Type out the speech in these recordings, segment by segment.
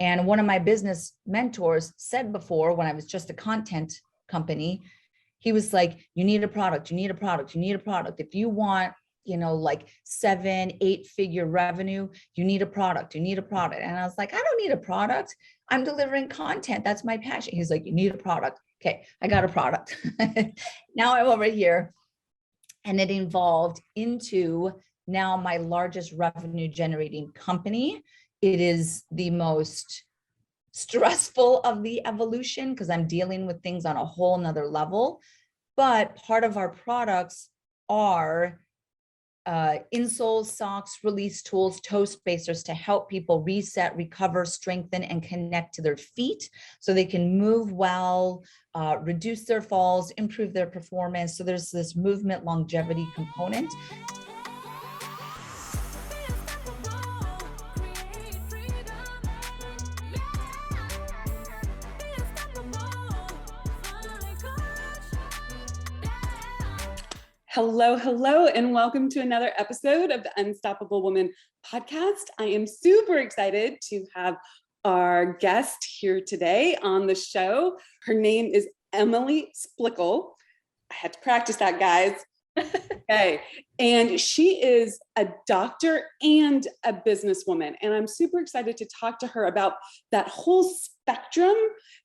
And one of my business mentors said before, when I was just a content company, he was like, you need a product, you need a product, you need a product. If you want, like 7-8 figure revenue, you need a product, you need a product. And I was like, I don't need a product. I'm delivering content. That's my passion. He's like, you need a product. Okay, I got a product. Now I'm over here. And it evolved into now my largest revenue generating company. It is the most stressful of the evolution because I'm dealing with things on a whole nother level. But part of our products are insoles, socks, release tools, toe spacers to help people reset, recover, strengthen, and connect to their feet so they can move well, reduce their falls, improve their performance. So there's this movement longevity component. Hello, and welcome to another episode of the Unstoppable Woman podcast. I am super excited to have our guest here today on the show. Her name is Emily Splichal. I had to practice that, guys. Okay. And she is a doctor and a businesswoman. And I'm super excited to talk to her about that whole spectrum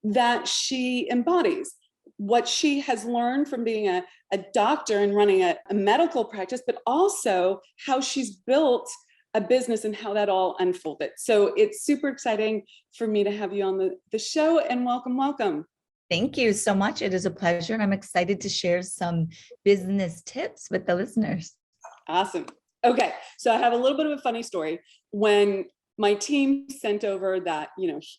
that she embodies. What she has learned from being a doctor and running a medical practice, but also how she's built a business and how that all unfolded. So it's super exciting for me to have you on the show, and welcome. Thank you so much. It is a pleasure. And I'm excited to share some business tips with the listeners. Awesome. Okay. So I have a little bit of a funny story. When my team sent over that,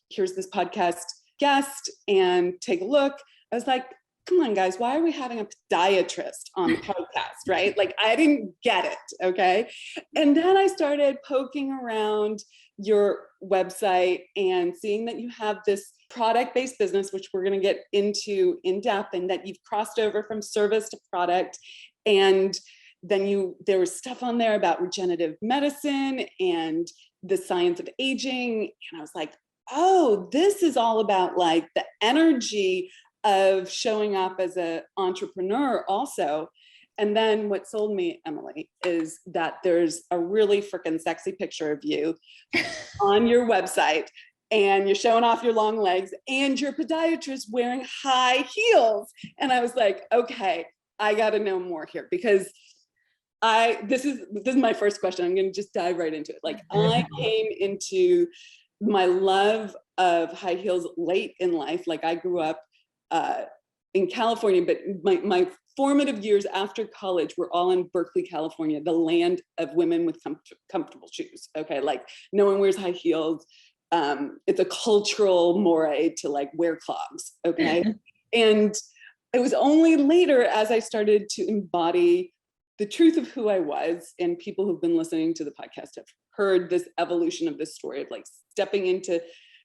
here's this podcast guest and take a look, I was like, come on, guys, why are we having a podiatrist on the podcast, right? Like, I didn't get it, okay? And then I started poking around your website and seeing that you have this product-based business, which we're going to get into in depth, and that you've crossed over from service to product. And then there was stuff on there about regenerative medicine and the science of aging. And I was like, oh, this is all about like the energy of showing up as an entrepreneur also. And then what sold me, Emily, is that there's a really freaking sexy picture of you on your website, and you're showing off your long legs, and you're a podiatrist wearing high heels. And I was like, okay, I got to know more here, because this is my first question. I'm going to just dive right into it. Like, I came into my love of high heels late in life. Like, I grew up in California, but my formative years after college were all in Berkeley, California, the land of women with comfortable shoes. Okay, like no one wears high heels. It's a cultural mores to like wear clogs. Okay, and it was only later as I started to embody the truth of who I was, and people who've been listening to the podcast have heard this evolution of this story of like stepping into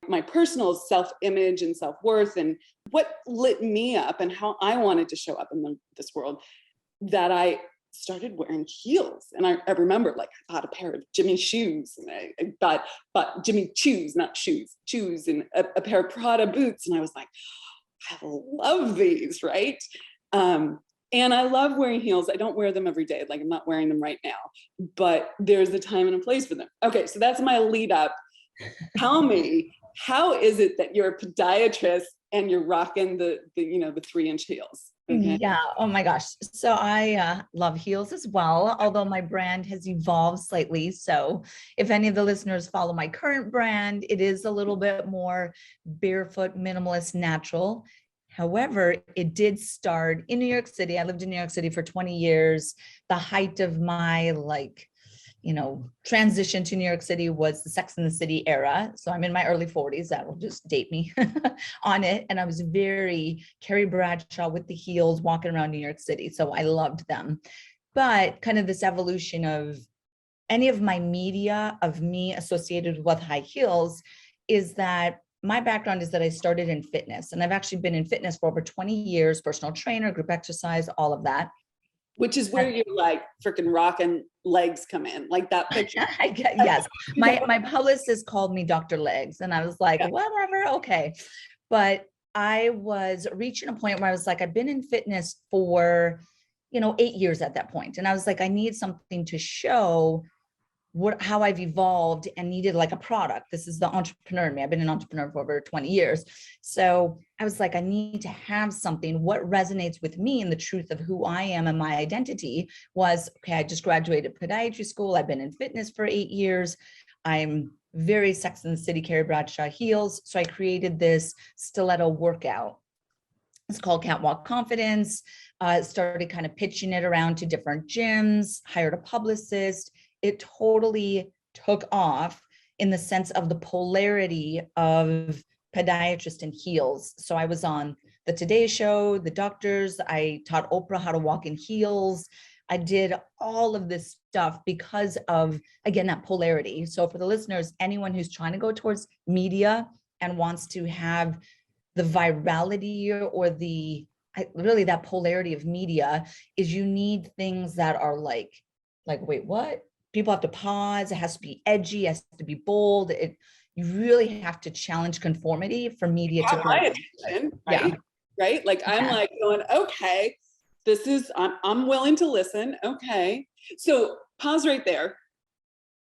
my personal self-image and self-worth and what lit me up and how I wanted to show up in this world, that I started wearing heels. And I remember, like, I bought a pair of Jimmy shoes, and I bought Jimmy Choos, not shoes, and a pair of Prada boots. And I was like, I love these, right? And I love wearing heels. I don't wear them every day. Like, I'm not wearing them right now, but there's a time and a place for them. Okay, so that's my lead up. Tell me, how is it that you're a podiatrist and you're rocking the 3-inch heels? Okay. Yeah. Oh my gosh. So I love heels as well, although my brand has evolved slightly. So if any of the listeners follow my current brand, it is a little bit more barefoot, minimalist, natural. However, it did start in New York City. I lived in New York City for 20 years. The height of my transition to New York City was the Sex and the City era. So I'm in my early 40s. That will just date me on it. And I was very Carrie Bradshaw with the heels walking around New York City. So I loved them. But kind of this evolution of any of my media of me associated with high heels is that my background is that I started in fitness, and I've actually been in fitness for over 20 years, personal trainer, group exercise, all of that. which is where you're like freaking rocking legs come in, like that picture. Yes. My publicist called me Dr. Legs, and I was like, Yeah. whatever, okay. But I was reaching a point where I was like, I've been in fitness for, 8 years at that point. And I was like, I need something to show how I've evolved, and needed like a product. This is the entrepreneur in me. I've been an entrepreneur for over 20 years. So I was like, I need to have something. What resonates with me and the truth of who I am and my identity was, okay, I just graduated podiatry school. I've been in fitness for 8 years. I'm very Sex and the City, Carrie Bradshaw heels. So I created this stiletto workout. It's called Catwalk Confidence. Started kind of pitching it around to different gyms, hired a publicist. It totally took off in the sense of the polarity of podiatrist and heels. So I was on the Today Show, the doctors, I taught Oprah how to walk in heels. I did all of this stuff because of, again, that polarity. So for the listeners, anyone who's trying to go towards media and wants to have the virality or really that polarity of media, is you need things that are like, wait, what? People have to pause. It has to be edgy. It has to be bold. You really have to challenge conformity for media to my attention, right? Yeah. Right. Like I'm like going, okay, I'm willing to listen. Okay. So pause right there.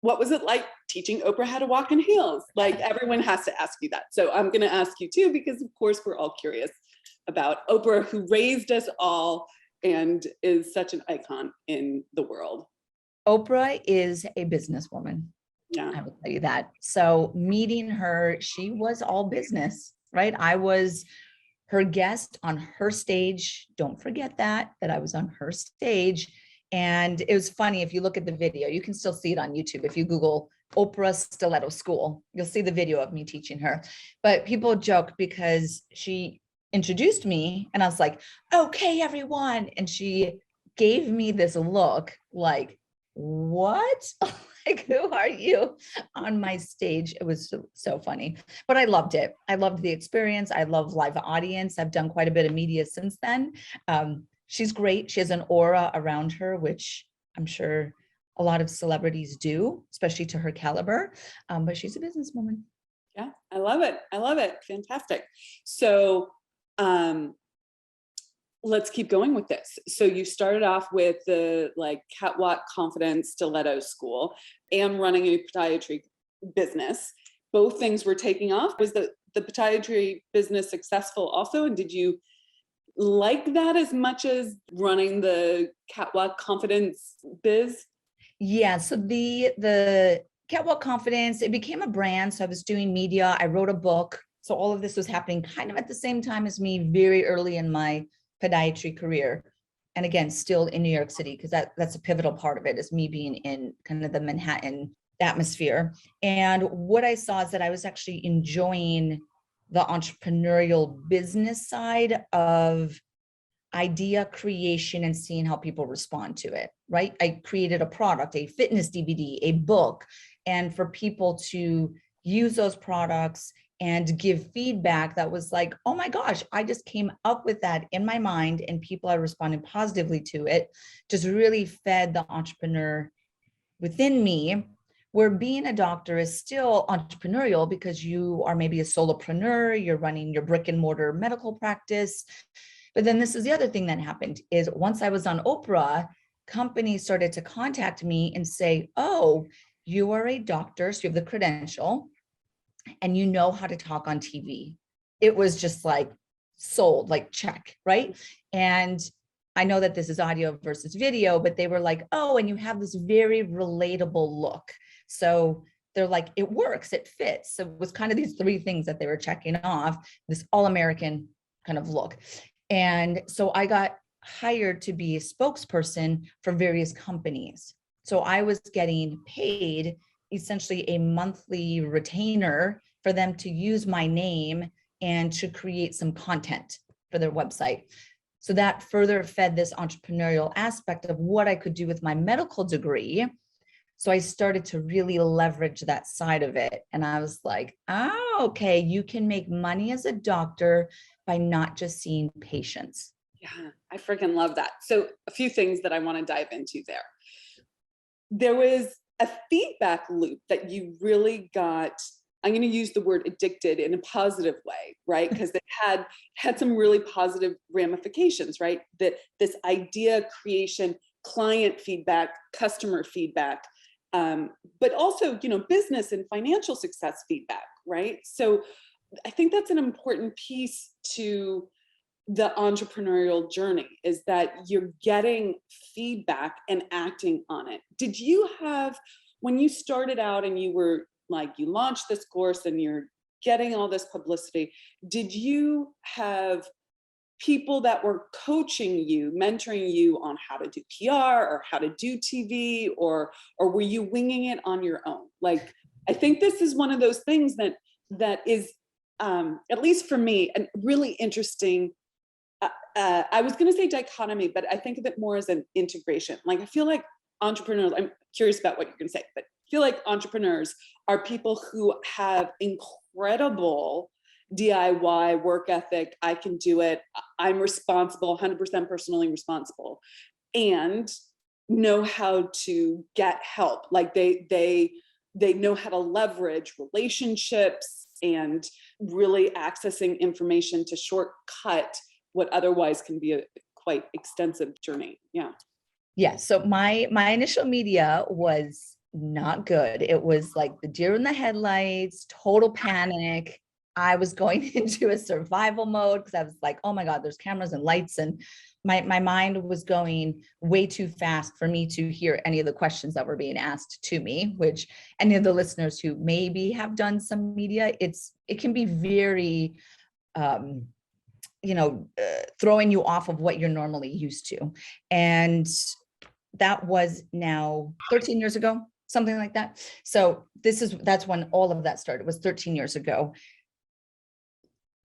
What was it like teaching Oprah how to walk in heels? Like everyone has to ask you that. So I'm going to ask you too, because of course we're all curious about Oprah, who raised us all and is such an icon in the world. Oprah is a businesswoman. Yeah. I will tell you that. So meeting her, she was all business, right? I was her guest on her stage. Don't forget that I was on her stage. And it was funny. If you look at the video, you can still see it on YouTube. If you Google Oprah Stiletto School, you'll see the video of me teaching her. But people joke because she introduced me and I was like, okay, everyone. And she gave me this look like, what? Like, who are you on my stage? It was so funny, but I loved it. I loved the experience. I love live audience. I've done quite a bit of media since then. She's great. She has an aura around her, which I'm sure a lot of celebrities do, especially to her caliber. But she's a businesswoman. Yeah, I love it. I love it. Fantastic. So let's keep going with this. So you started off with the like Catwalk Confidence Stiletto School and running a podiatry business. Both things were taking off. Was the podiatry business successful also? And did you like that as much as running the Catwalk Confidence biz? Yeah. So the Catwalk Confidence, it became a brand. So I was doing media. I wrote a book. So all of this was happening kind of at the same time as me, very early in my podiatry career. And again, still in New York City, because that's a pivotal part of it, is me being in kind of the Manhattan atmosphere. And what I saw is that I was actually enjoying the entrepreneurial business side of idea creation and seeing how people respond to it, right? I created a product, a fitness DVD, a book, and for people to use those products and give feedback that was like, oh my gosh, I just came up with that in my mind and people are responding positively to it, just really fed the entrepreneur within me, where being a doctor is still entrepreneurial because you are maybe a solopreneur, you're running your brick and mortar medical practice. But then this is the other thing that happened is once I was on Oprah, companies started to contact me and say, oh, you are a doctor, so you have the credential and you know how to talk on TV. It was just like sold, like check, right? And I know that this is audio versus video, but they were like, oh, and you have this very relatable look. So they're like, it works, it fits. So it was kind of these three things that they were checking off, this all-American kind of look. And so I got hired to be a spokesperson for various companies. So I was getting paid essentially a monthly retainer for them to use my name and to create some content for their website. So that further fed this entrepreneurial aspect of what I could do with my medical degree. So I started to really leverage that side of it. And I was like, oh, okay, you can make money as a doctor by not just seeing patients. Yeah, I freaking love that. So a few things that I want to dive into there. There was a feedback loop that you really got. I'm going to use the word addicted in a positive way, right? Because it had some really positive ramifications, right? That this idea creation, client feedback, customer feedback, but also, business and financial success feedback, right? So I think that's an important piece to the entrepreneurial journey, is that you're getting feedback and acting on it. Did you have, when you started out and you were like, you launched this course and you're getting all this publicity, did you have people that were coaching you, mentoring you on how to do PR or how to do TV, or were you winging it on your own? Like, I think this is one of those things that is, at least for me, a really interesting, I was going to say dichotomy, but I think of it more as an integration. Like, I feel like entrepreneurs, I'm curious about what you're going to say, but I feel like entrepreneurs are people who have incredible DIY work ethic. I can do it. I'm responsible, 100% personally responsible, and know how to get help. Like they know how to leverage relationships and really accessing information to shortcut what otherwise can be a quite extensive journey. Yeah. Yeah. So my initial media was not good. It was like the deer in the headlights, total panic. I was going into a survival mode because I was like, oh my God, there's cameras and lights. And my mind was going way too fast for me to hear any of the questions that were being asked to me, which any of the listeners who maybe have done some media, it can be very, throwing you off of what you're normally used to. And that was now 13 years ago, something like that. So that's when all of that started, was 13 years ago.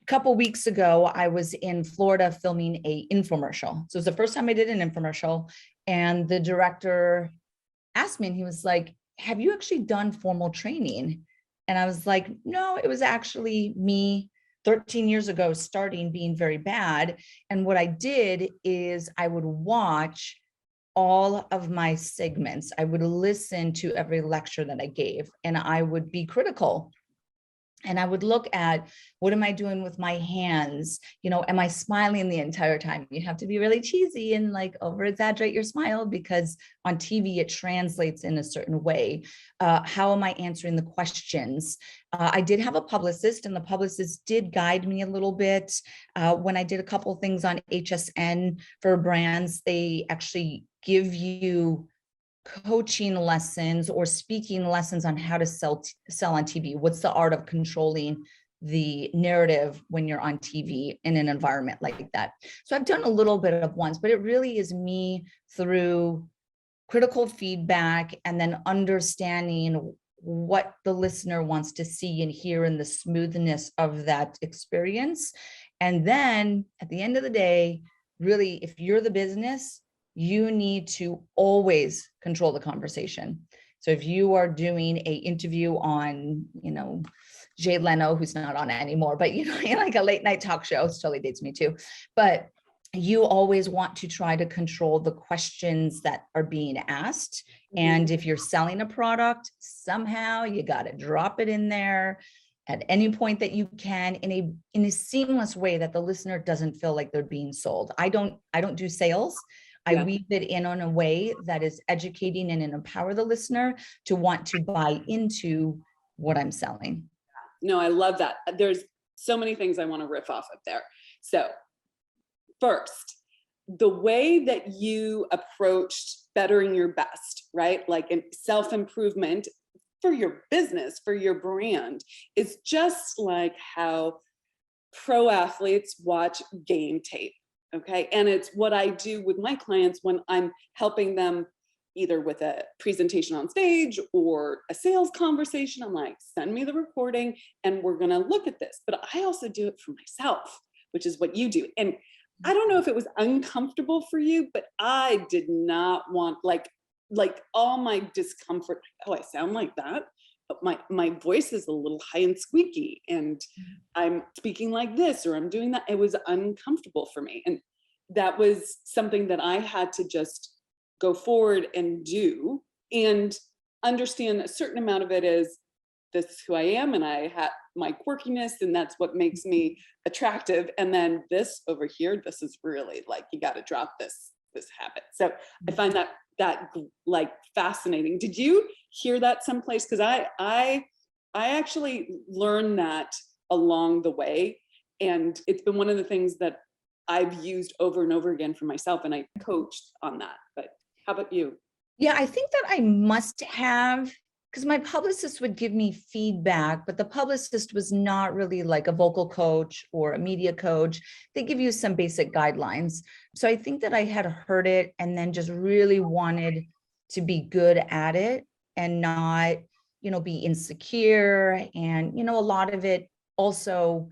A couple weeks ago, I was in Florida filming a infomercial. So it was the first time I did an infomercial. And the director asked me, and he was like, have you actually done formal training? And I was like, no, it was actually me 13 years ago starting being very bad. And what I did is I would watch all of my segments. I would listen to every lecture that I gave, and I would be critical. And I would look at, what am I doing with my hands? Am I smiling the entire time? You have to be really cheesy and like over exaggerate your smile, because on TV it translates in a certain way. How am I answering the questions? I did have a publicist, and the publicist did guide me a little bit. When I did a couple of things on HSN for brands, they actually give you coaching lessons or speaking lessons on how to sell on TV. What's the art of controlling the narrative when you're on TV in an environment like that? So I've done a little bit of ones, but it really is me through critical feedback and then understanding what the listener wants to see and hear in the smoothness of that experience. And then at the end of the day, really, if you're the business, you need to always control the conversation. So if you are doing a interview on, Jay Leno, who's not on anymore, but like a late night talk show, totally dates me too. But you always want to try to control the questions that are being asked. And if you're selling a product, somehow you got to drop it in there at any point that you can in a seamless way that the listener doesn't feel like they're being sold. I don't do sales. I weave it in a way that is educating and empower the listener to want to buy into what I'm selling. No, I love that. There's so many things I want to riff off of there. So first, the way that you approached bettering your best, right? Like in self-improvement for your business, for your brand, is just like how pro athletes watch game tape. Okay. And it's what I do with my clients when I'm helping them either with a presentation on stage or a sales conversation. I'm like, send me the recording and we're going to look at this. But I also do it for myself, which is what you do. And I don't know if it was uncomfortable for you, but I did not want like all my discomfort. Oh, I sound like that. But my voice is a little high and squeaky and I'm speaking like this or I'm doing that. It was uncomfortable for me. And that was something that I had to just go forward and do, and understand a certain amount of it is, this is who I am, and I have my quirkiness, and that's what makes me attractive. And then this over here, this is really like, you got to drop this habit. So I find that like fascinating. Did you hear that someplace? Because I actually learned that along the way, and it's been one of the things that I've used over and over again for myself, and I coached on that. But how about you? Yeah, I think that I must have, because my publicist would give me feedback, but the publicist was not really like a vocal coach or a media coach. They give you some basic guidelines. So I think that I had heard it and then just really wanted to be good at it and not, be insecure. And, a lot of it also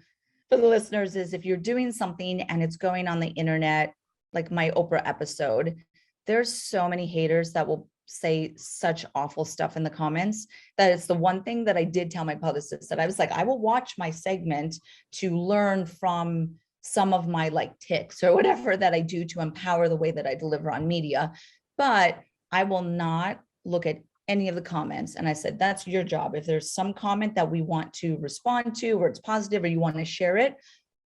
for the listeners is, if you're doing something and it's going on the internet, like my Oprah episode, there's so many haters that will say such awful stuff in the comments, that it's the one thing that I did tell my publicist, that I was like, I will watch my segment to learn from some of my like tics or whatever that I do to empower the way that I deliver on media, but I will not look at any of the comments. And I said, that's your job. If there's some comment that we want to respond to, or it's positive, or you want to share it,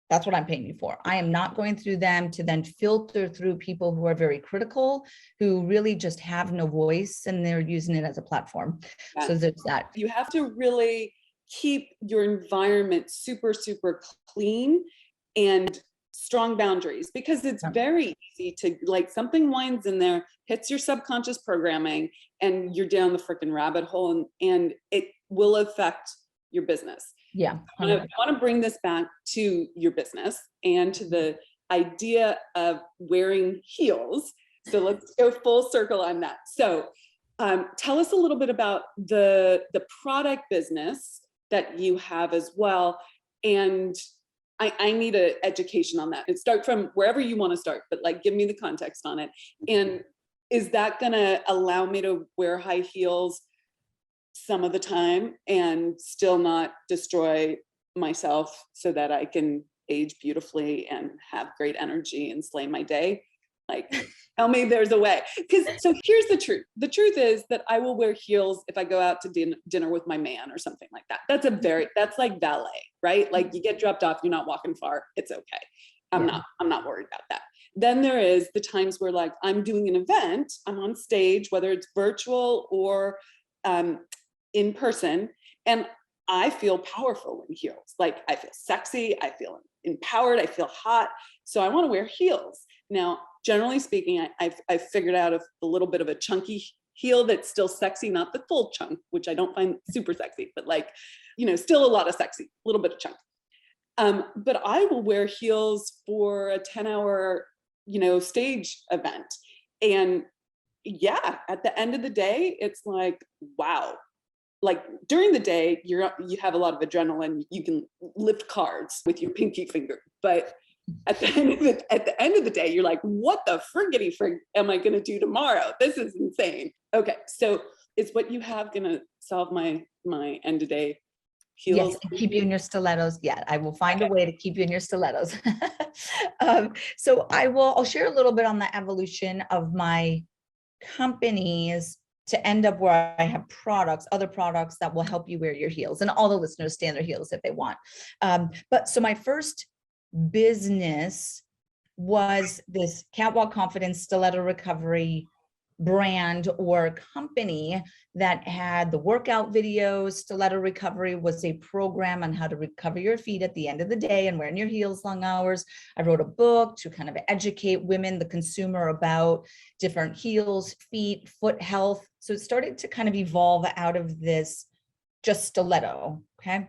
that's what I'm paying you for. I am not going through them to then filter through people who are very critical, who really just have no voice and they're using it as a platform. Yeah. So there's that. You have to really keep your environment super, super clean and strong boundaries, because it's very easy to, like, something winds in there, hits your subconscious programming, and you're down the freaking rabbit hole, and it will affect your business. Yeah. I want to bring this back to your business and to the idea of wearing heels. So let's go full circle on that. So tell us a little bit about the product business that you have as well. And I need an education on that. And start from wherever you want to start, but like, give me the context on it. And is that going to allow me to wear high heels some of the time and still not destroy myself, so that I can age beautifully and have great energy and slay my day? Like, tell me there's a way. So here's the truth. The truth is that I will wear heels if I go out to dinner with my man or something like that. That's like ballet, right? Like, you get dropped off, you're not walking far. It's okay. I'm not worried about that. Then there is the times where, like, I'm doing an event, I'm on stage, whether it's virtual or in person, and I feel powerful in heels. Like, I feel sexy, I feel empowered, I feel hot. So I want to wear heels. Now, generally speaking, I've figured out a little bit of a chunky heel that's still sexy, not the full chunk, which I don't find super sexy, but like, still a lot of sexy, a little bit of chunk. But I will wear heels for a 10-hour, stage event. And yeah, at the end of the day, it's like, wow. Like, during the day, you have a lot of adrenaline. You can lift cards with your pinky finger, but at the end of the day, you're like, what the friggity frig am I going to do tomorrow? This is insane. Okay, so is what you have going to solve my end of day heels? Yes, keep you in your stilettos. Yeah, I will find a way to keep you in your stilettos. So I'll share a little bit on the evolution of my companies to end up where I have other products that will help you wear your heels, and all the listeners stand their heels if they want. But so my first business was this Catwalk Confidence stiletto recovery brand or company that had the workout videos. Stiletto recovery was a program on how to recover your feet at the end of the day and wearing your heels long hours. I wrote a book to kind of educate women, the consumer, about different heels, feet, foot health. So it started to kind of evolve out of this just stiletto. Okay.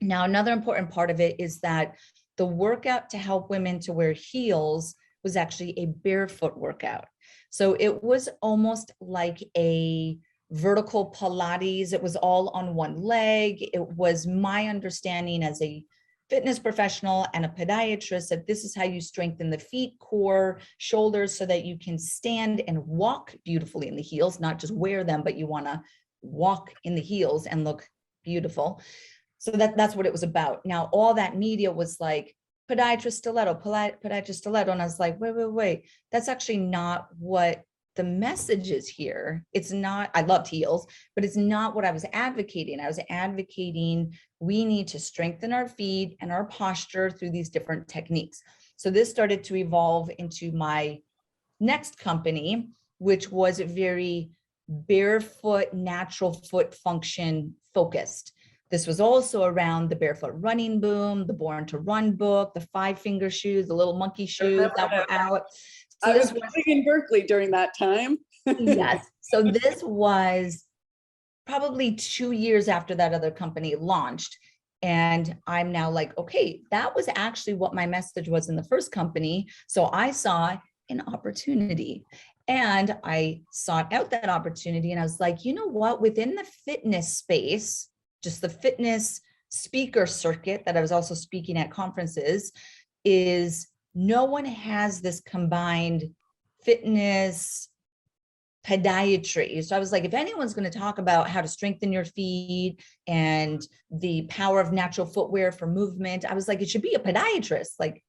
Now, another important part of it is that the workout to help women to wear heels was actually a barefoot workout. So it was almost like a vertical Pilates. It was all on one leg. It was my understanding as a fitness professional and a podiatrist that this is how you strengthen the feet, core, shoulders, so that you can stand and walk beautifully in the heels, not just wear them, but you want to walk in the heels and look beautiful. So that's what it was about. Now, all that media was like, podiatrist stiletto, podiatrist stiletto. And I was like, wait, that's actually not what the message is here. It's not, I loved heels, but it's not what I was advocating. I was advocating we need to strengthen our feet and our posture through these different techniques. So this started to evolve into my next company, which was very barefoot, natural foot function focused. This was also around the barefoot running boom, the Born to Run book, the 5-finger shoes, the little monkey shoes that were out. So I was living in Berkeley during that time. yes. So this was probably 2 years after that other company launched. And I'm now like, okay, that was actually what my message was in the first company. So I saw an opportunity and I sought out that opportunity. And I was like, you know what, within the fitness space, just the fitness speaker circuit that I was also speaking at conferences, is no one has this combined fitness podiatry. So I was like, if anyone's going to talk about how to strengthen your feet and the power of natural footwear for movement, I was like, it should be a podiatrist, like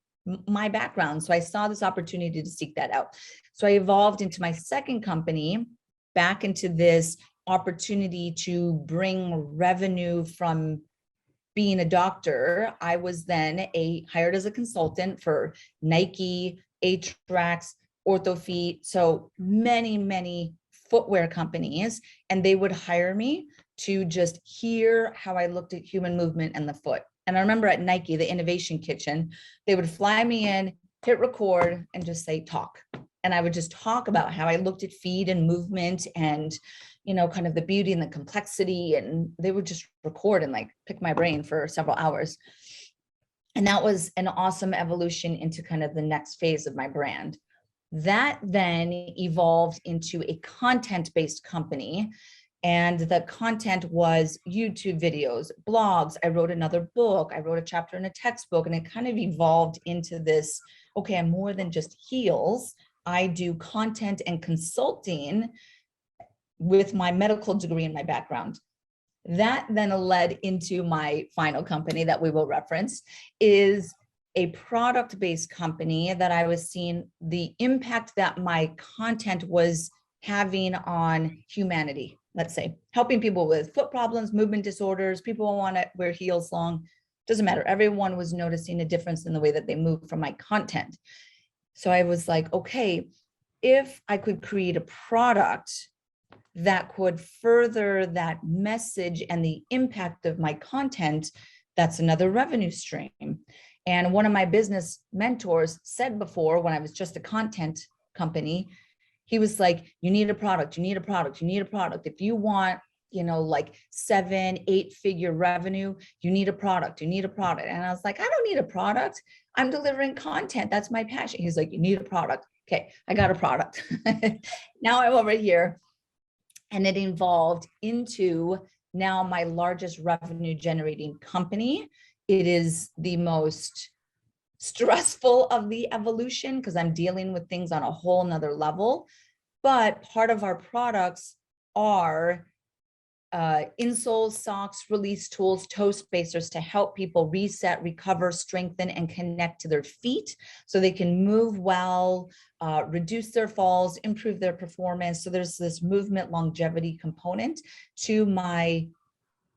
my background. So I saw this opportunity to seek that out. So I evolved into my second company, back into this opportunity to bring revenue from being a doctor. I was then hired as a consultant for Nike, A-Trax, OrthoFeet, so many footwear companies, and they would hire me to just hear how I looked at human movement and the foot. And I remember at Nike, the Innovation Kitchen, they would fly me in, hit record, and just say, talk. And I would just talk about how I looked at feet and movement and, you know, kind of the beauty and the complexity. And they would just record and like pick my brain for several hours. And that was an awesome evolution into kind of the next phase of my brand. That then evolved into a content-based company. And the content was YouTube videos, blogs. I wrote another book. I wrote a chapter in a textbook, and it kind of evolved into this, okay, I'm more than just heels. I do content and consulting with my medical degree and my background. That then led into my final company that we will reference, is a product-based company that I was seeing the impact that my content was having on humanity. Let's say helping people with foot problems, movement disorders, people want to wear heels long, doesn't matter. Everyone was noticing a difference in the way that they move from my content. So I was like, okay, if I could create a product that could further that message and the impact of my content, that's another revenue stream. And one of my business mentors said before, when I was just a content company, he was like, you need a product, you need a product, you need a product. If you want, you know, like 7-8-figure revenue, you need a product, you need a product. And I was like, I don't need a product. I'm delivering content. That's my passion. He's like, you need a product. Okay, I got a product. Now I'm over here. And it evolved into now my largest revenue generating company. It is the most stressful of the evolution because I'm dealing with things on a whole nother level. But part of our products are insoles, socks, release tools, toe spacers to help people reset, recover, strengthen, and connect to their feet so they can move well, reduce their falls, improve their performance. So there's this movement longevity component to my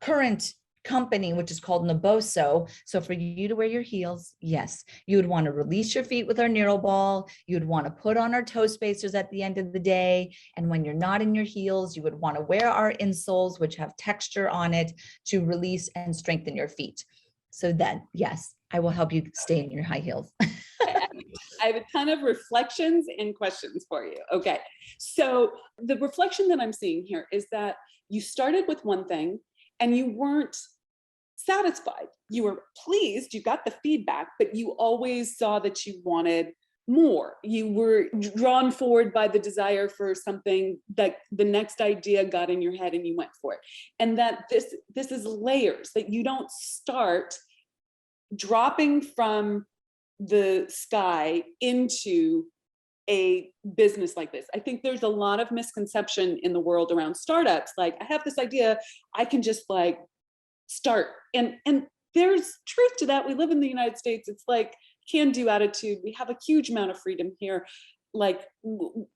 current company, which is called Naboso. So for you to wear your heels, yes, you would want to release your feet with our Neuro Ball. You'd want to put on our toe spacers at the end of the day. And when you're not in your heels, you would want to wear our insoles, which have texture on it to release and strengthen your feet. So then, yes, I will help you stay in your high heels. I have a ton of reflections and questions for you. Okay. So the reflection that I'm seeing here is that you started with one thing and you weren't satisfied. You were pleased, you got the feedback, but you always saw that you wanted more. You were drawn forward by the desire for something, that the next idea got in your head and you went for it. And that this is layers, that you don't start dropping from the sky into a business like this. I think there's a lot of misconception in the world around startups. Like, I have this idea, I can just like start. And there's truth to that. We live in the United States. It's like can-do attitude. We have a huge amount of freedom here. Like,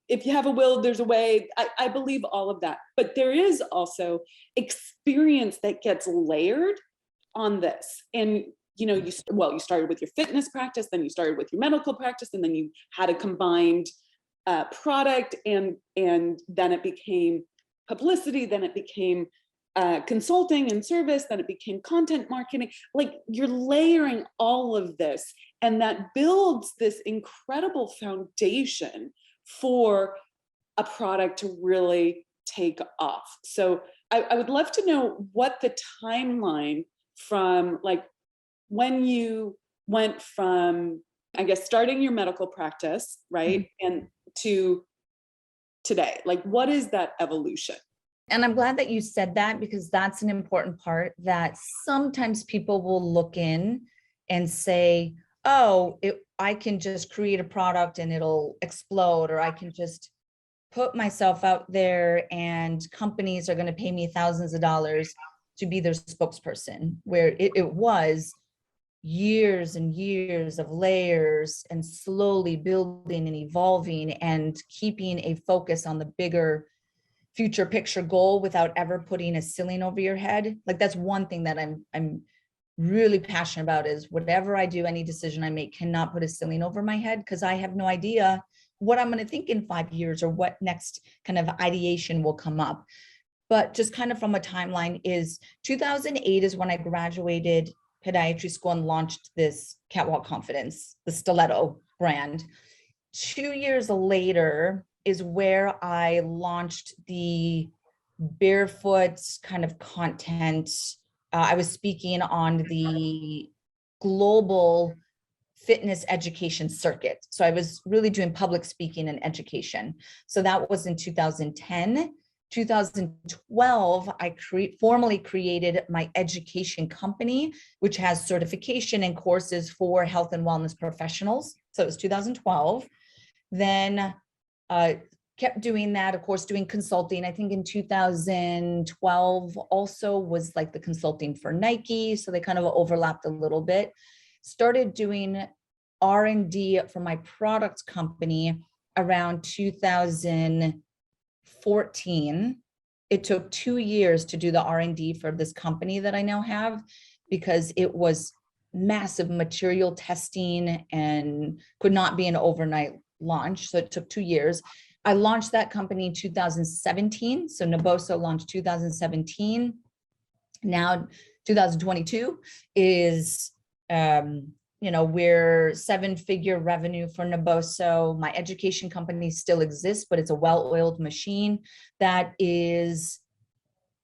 if you have a will, there's a way. I believe all of that. But there is also experience that gets layered on this. And, you know, you started with your fitness practice, then you started with your medical practice, and then you had a combined product, and then it became publicity, then it became consulting and service, then it became content marketing. Like, you're layering all of this, and that builds this incredible foundation for a product to really take off. So I would love to know what the timeline from, like, when you went from, I guess, starting your medical practice, right, and to today. Like, what is that evolution? And I'm glad that you said that, because that's an important part, that sometimes people will look in and say, oh, I can just create a product and it'll explode, or I can just put myself out there and companies are going to pay me thousands of dollars to be their spokesperson, where it was years and years of layers and slowly building and evolving and keeping a focus on the bigger future picture goal without ever putting a ceiling over your head. Like, that's one thing that I'm really passionate about, is whatever I do, any decision I make, cannot put a ceiling over my head, because I have no idea what I'm going to think in 5 years or what next kind of ideation will come up. But just kind of from a timeline, is 2008 is when I graduated podiatry school and launched this Catwalk Confidence, the stiletto brand. 2 years later is where I launched the barefoot kind of content. I was speaking on the global fitness education circuit. So I was really doing public speaking and education. So that was in 2010. 2012, I formally created my education company, which has certification and courses for health and wellness professionals. So it was 2012. Then kept doing that, of course, doing consulting. I think in 2012 also was like the consulting for Nike. So they kind of overlapped a little bit. Started doing R&D for my product company around 2014. It took 2 years to do the R&D for this company that I now have, because it was massive material testing and could not be an overnight launch. So it took 2 years. I launched that company in 2017. So Naboso launched 2017. Now 2022 is, we're 7-figure revenue for Naboso. My education company still exists, but it's a well-oiled machine that is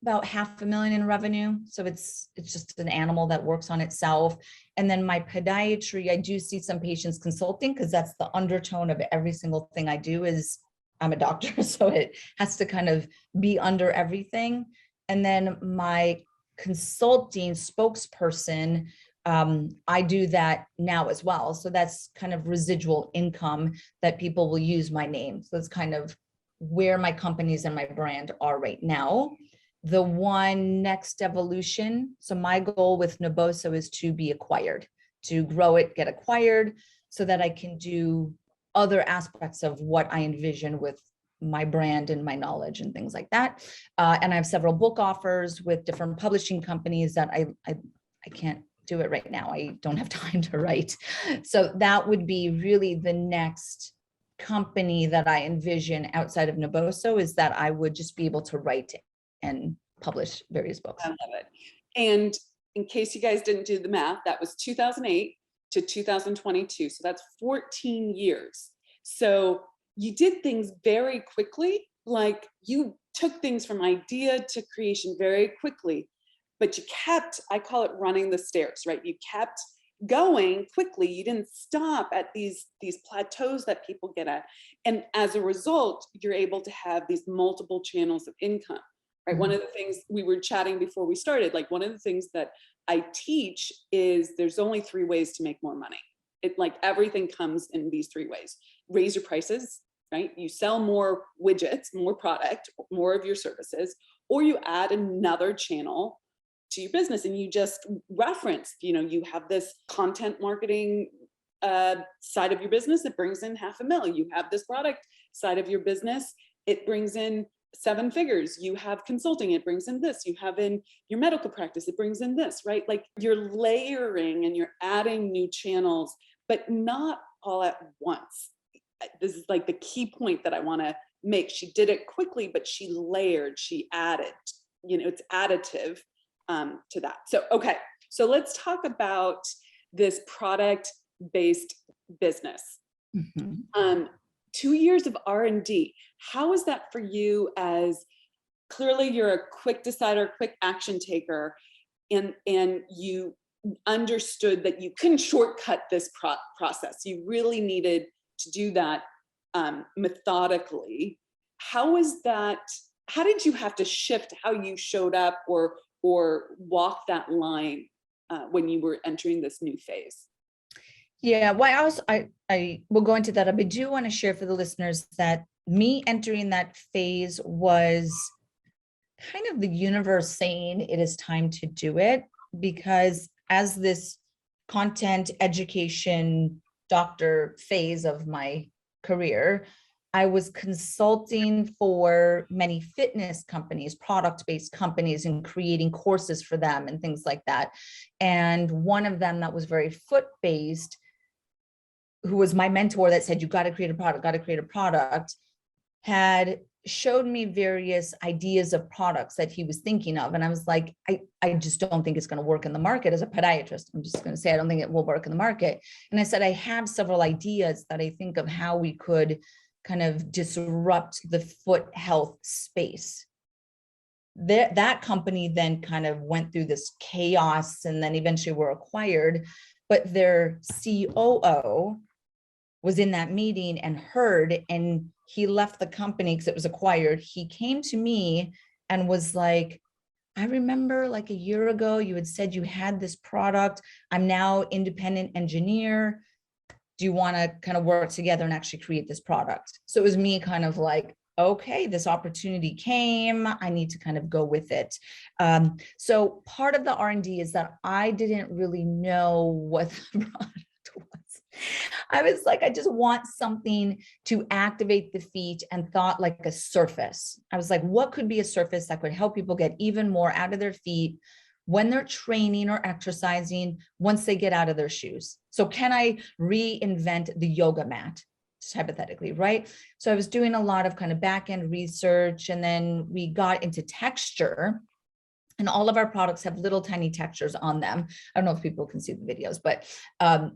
about $500,000 in revenue. So it's just an animal that works on itself. And then my podiatry, I do see some patients consulting, because that's the undertone of every single thing I do, is I'm a doctor. So it has to kind of be under everything. And then my consulting spokesperson, I do that now as well. So that's kind of residual income that people will use my name. So that's kind of where my companies and my brand are right now. The one next evolution. So my goal with Naboso is to be acquired, to grow it, get acquired, so that I can do other aspects of what I envision with my brand and my knowledge and things like that. And I have several book offers with different publishing companies that I can't do it right now. I don't have time to write. So that would be really the next company that I envision outside of Naboso, is that I would just be able to write and publish various books. I love it. And in case you guys didn't do the math, that was 2008 to 2022. So that's 14 years. So you did things very quickly. Like, you took things from idea to creation very quickly, but you kept, I call it running the stairs, right? You kept going quickly. You didn't stop at these plateaus that people get at. And as a result, you're able to have these multiple channels of income, right? Mm-hmm. One of the things we were chatting before we started, like, one of the things that I teach is there's only 3 ways to make more money. It, like, everything comes in these 3 ways. Raise your prices, right? You sell more widgets, more product, more of your services, or you add another channel to your business. And you just referenced, you have this content marketing side of your business that brings in $500,000. You have this product side of your business, it brings in 7 figures. You have consulting, it brings in this. You have in your medical practice, it brings in this, right? Like you're layering and you're adding new channels, but not all at once. This is like the key point that I want to make. She did it quickly, but she layered, she added, it's additive to that. So, okay. So let's talk about this product-based business. Mm-hmm. 2 years of R&D. How is that for you? As clearly you're a quick decider, quick action taker, and you understood that you couldn't shortcut this process. You really needed to do that methodically. How is that? How did you have to shift how you showed up or walk that line when you were entering this new phase? Yeah, well, I will go into that. I do want to share for the listeners that me entering that phase was kind of the universe saying it is time to do it, because as this content education doctor phase of my career, I was consulting for many fitness companies, product-based companies, and creating courses for them and things like that. And one of them that was very foot-based, who was my mentor that said, you got to create a product, had showed me various ideas of products that he was thinking of. And I was like, I just don't think it's going to work in the market as a podiatrist. I'm just going to say, I don't think it will work in the market. And I said, I have several ideas that I think of how we could kind of disrupt the foot health space. That company then kind of went through this chaos and then eventually were acquired, but their COO was in that meeting and heard, and he left the company because it was acquired. He came to me and was like, I remember like a year ago, you had said you had this product. I'm now independent engineer. Do you want to kind of work together and actually create this product? So it was me kind of like, okay, this opportunity came. I need to kind of go with it. So part of the R&D is that I didn't really know what the product was. I was like, I just want something to activate the feet, and thought like a surface. I was like, what could be a surface that could help people get even more out of their feet when they're training or exercising once they get out of their shoes? So can I reinvent the yoga mat? Just hypothetically, right? So I was doing a lot of kind of back-end research, and then we got into texture. And all of our products have little tiny textures on them. I don't know if people can see the videos, but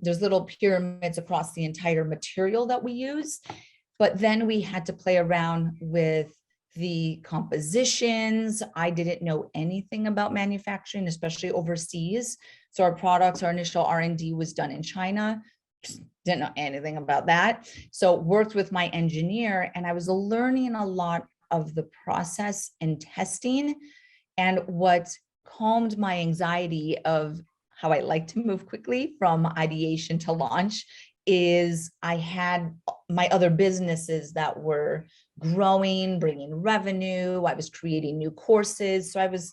there's little pyramids across the entire material that we use. But then we had to play around with the compositions. I didn't know anything about manufacturing, especially overseas. So our initial R&D was done in China. Didn't know anything about that. So worked with my engineer, and I was learning a lot of the process and testing. And what calmed my anxiety of how I like to move quickly from ideation to launch is I had my other businesses that were growing, bringing revenue. I was creating new courses. So I was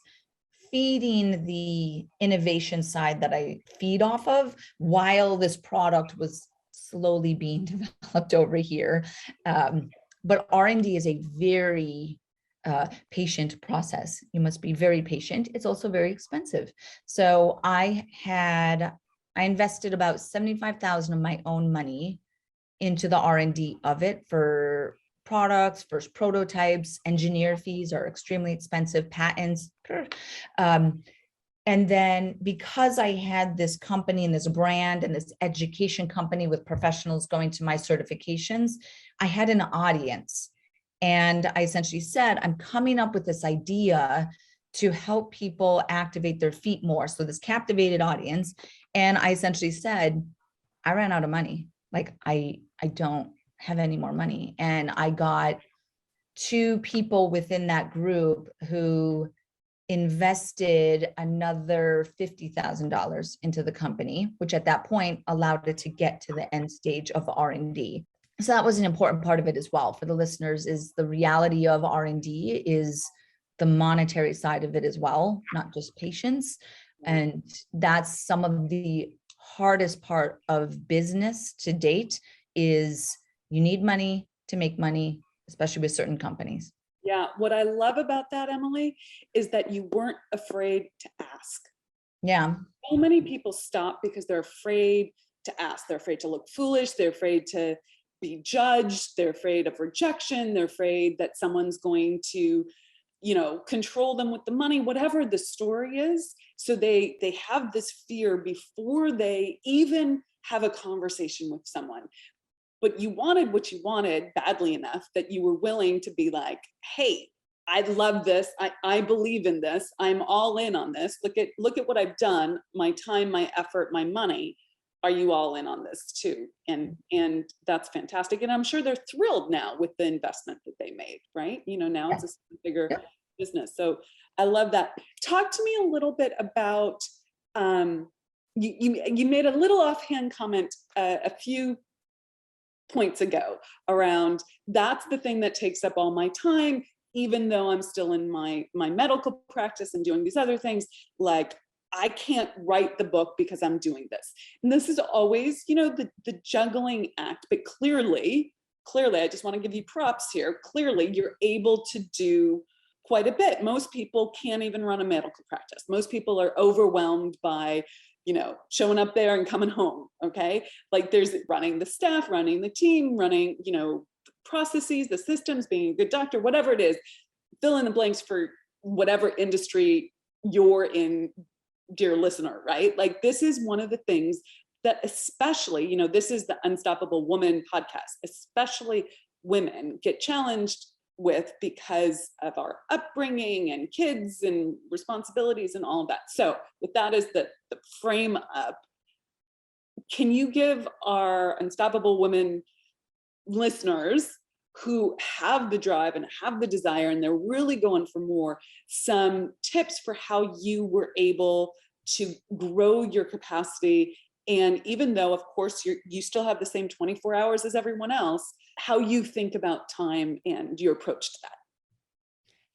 feeding the innovation side that I feed off of while this product was slowly being developed over here. But R&D is a very patient process. You must be very patient. It's also very expensive. So I invested about 75,000 of my own money into the R&D of it for products, first prototypes. Engineer fees are extremely expensive, patents. And then because I had this company and this brand and this education company with professionals going to my certifications, I had an audience. And I essentially said, I'm coming up with this idea to help people activate their feet more. So this captivated audience. And I essentially said, I ran out of money. Like I don't have any more money. And I got 2 people within that group who invested another $50,000 into the company, which at that point allowed it to get to the end stage of R&D. So that was an important part of it as well for the listeners. Is the reality of R&D is the monetary side of it as well, not just patience. And that's some of the hardest part of business to date is you need money to make money, especially with certain companies. Yeah. What I love about that, Emily, is that you weren't afraid to ask. Yeah. So many people stop because they're afraid to ask. They're afraid to look foolish. They're afraid to be judged. They're afraid of rejection. They're afraid that someone's going to, control them with the money, whatever the story is. So they have this fear before they even have a conversation with someone. But you wanted what you wanted badly enough that you were willing to be like, hey, I love this. I believe in this. I'm all in on this. Look at what I've done, my time, my effort, my money. Are you all in on this too? And that's fantastic. And I'm sure they're thrilled now with the investment that they made, right? Now it's a bigger business. So I love that. Talk to me a little bit about, you made a little offhand comment a few points ago around that's the thing that takes up all my time, even though I'm still in my medical practice and doing these other things. Like, I can't write the book because I'm doing this. And this is always, the juggling act. But clearly, I just want to give you props here. Clearly, you're able to do quite a bit. Most people can't even run a medical practice. Most people are overwhelmed by showing up there and coming home. Okay. Like, there's running the staff, running the team, running, the processes, the systems, being a good doctor, whatever it is, fill in the blanks for whatever industry you're in, dear listener, right? Like, this is one of the things that especially, this is the Unstoppable Woman podcast, especially women get challenged with because of our upbringing and kids and responsibilities and all of that. So with that as the frame up, can you give our Unstoppable Women listeners who have the drive and have the desire and they're really going for more, some tips for how you were able to grow your capacity? And even though, of course, you still have the same 24 hours as everyone else, how you think about time and your approach to that.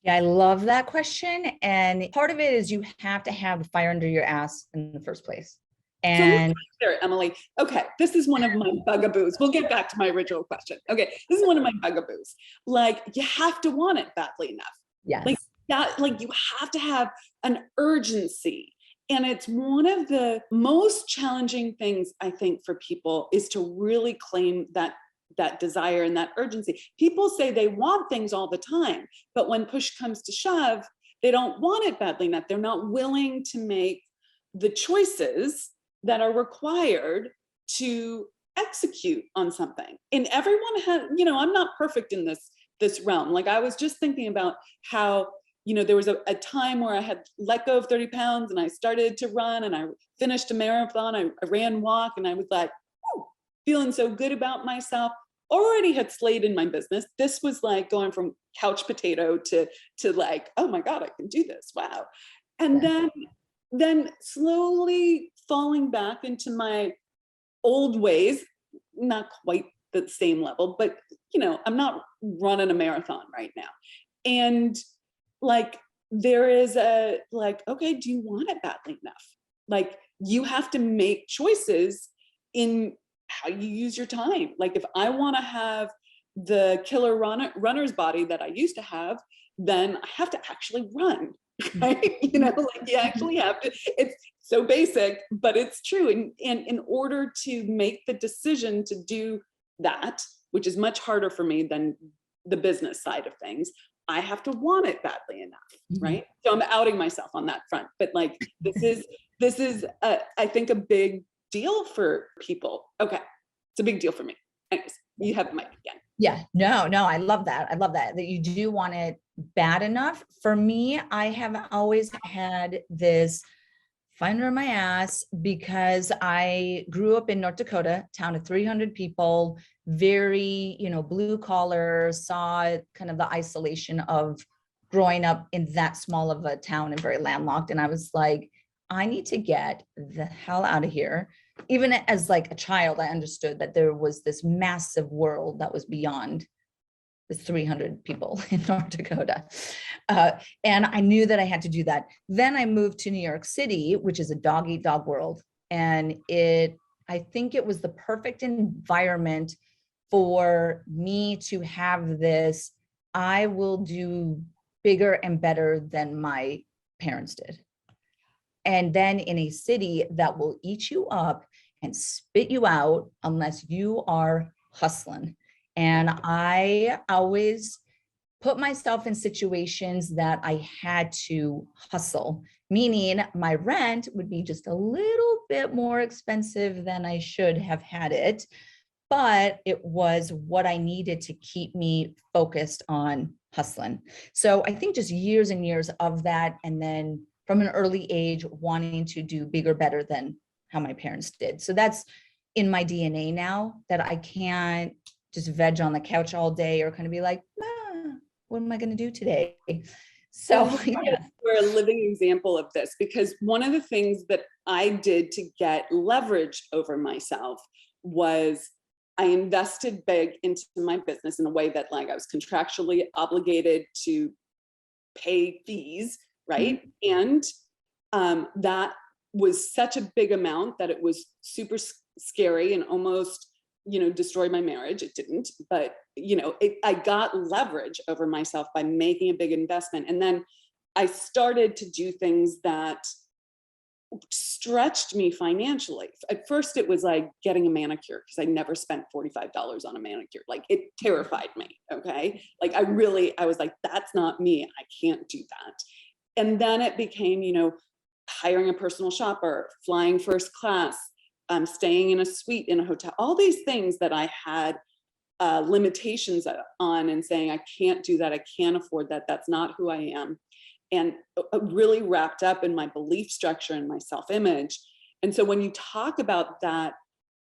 Yeah, I love that question. And part of it is you have to have the fire under your ass in the first place. And there, Emily. Okay, this is one of my bugaboos. We'll get back to my original question. Okay, this is one of my bugaboos. Like, you have to want it badly enough. yes. Like that, like you have to have an urgency. And it's one of the most challenging things, I think, for people is to really claim that desire and that urgency. People say they want things all the time, but when push comes to shove, they don't want it badly enough. They're not willing to make the choices that are required to execute on something. And everyone has, I'm not perfect in this realm. Like, I was just thinking about how, there was a time where I had let go of 30 pounds and I started to run and I finished a marathon. I ran walk and I was like, feeling so good about myself. Already had slayed in my business. This was like going from couch potato to like, oh my God, I can do this. Wow. And then slowly falling back into my old ways, not quite the same level, but I'm not running a marathon right now. And like, there is okay, do you want it badly enough? Like, you have to make choices in how you use your time. Like, if I want to have the killer runner's body that I used to have, then I have to actually run, right? Like, you actually have to. It's so basic, but it's true. And in order to make the decision to do that, which is much harder for me than the business side of things, I have to want it badly enough, right? So I'm outing myself on that front. But like, this is I think a big deal for people. Okay, it's a big deal for me. Anyways, you have the mic again. Yeah, no, I love that. I love that you do want it bad enough. For me, I have always had this fire under my ass because I grew up in North Dakota, town of 300 people, very, blue collar, saw kind of the isolation of growing up in that small of a town and very landlocked. And I was like, I need to get the hell out of here. Even as like a child, I understood that there was this massive world that was beyond There's 300 people in North Dakota. And I knew that I had to do that. Then I moved to New York City, which is a dog eat dog world. And I think it was the perfect environment for me to have this, I will do bigger and better than my parents did. And then in a city that will eat you up and spit you out unless you are hustling. And I always put myself in situations that I had to hustle, meaning my rent would be just a little bit more expensive than I should have had it, but it was what I needed to keep me focused on hustling. So I think just years and years of that. And then from an early age, wanting to do bigger, better than how my parents did. So that's in my DNA now, that I can't just veg on the couch all day or kind of be like, what am I going to do today? So we're a living example of this, because one of the things that I did to get leverage over myself was I invested big into my business in a way that, like, I was contractually obligated to pay fees, right? And that was such a big amount that it was super scary and almost, destroyed my marriage. It didn't, but I got leverage over myself by making a big investment. And then I started to do things that stretched me financially. At first it was like getting a manicure, because I never spent $45 on a manicure. Like, it terrified me. Okay. Like, I was like, that's not me. I can't do that. And then it became, hiring a personal shopper, flying first class, staying in a suite in a hotel, all these things that I had limitations on, and saying, I can't do that. I can't afford that. That's not who I am. And really wrapped up in my belief structure and my self-image. And so when you talk about that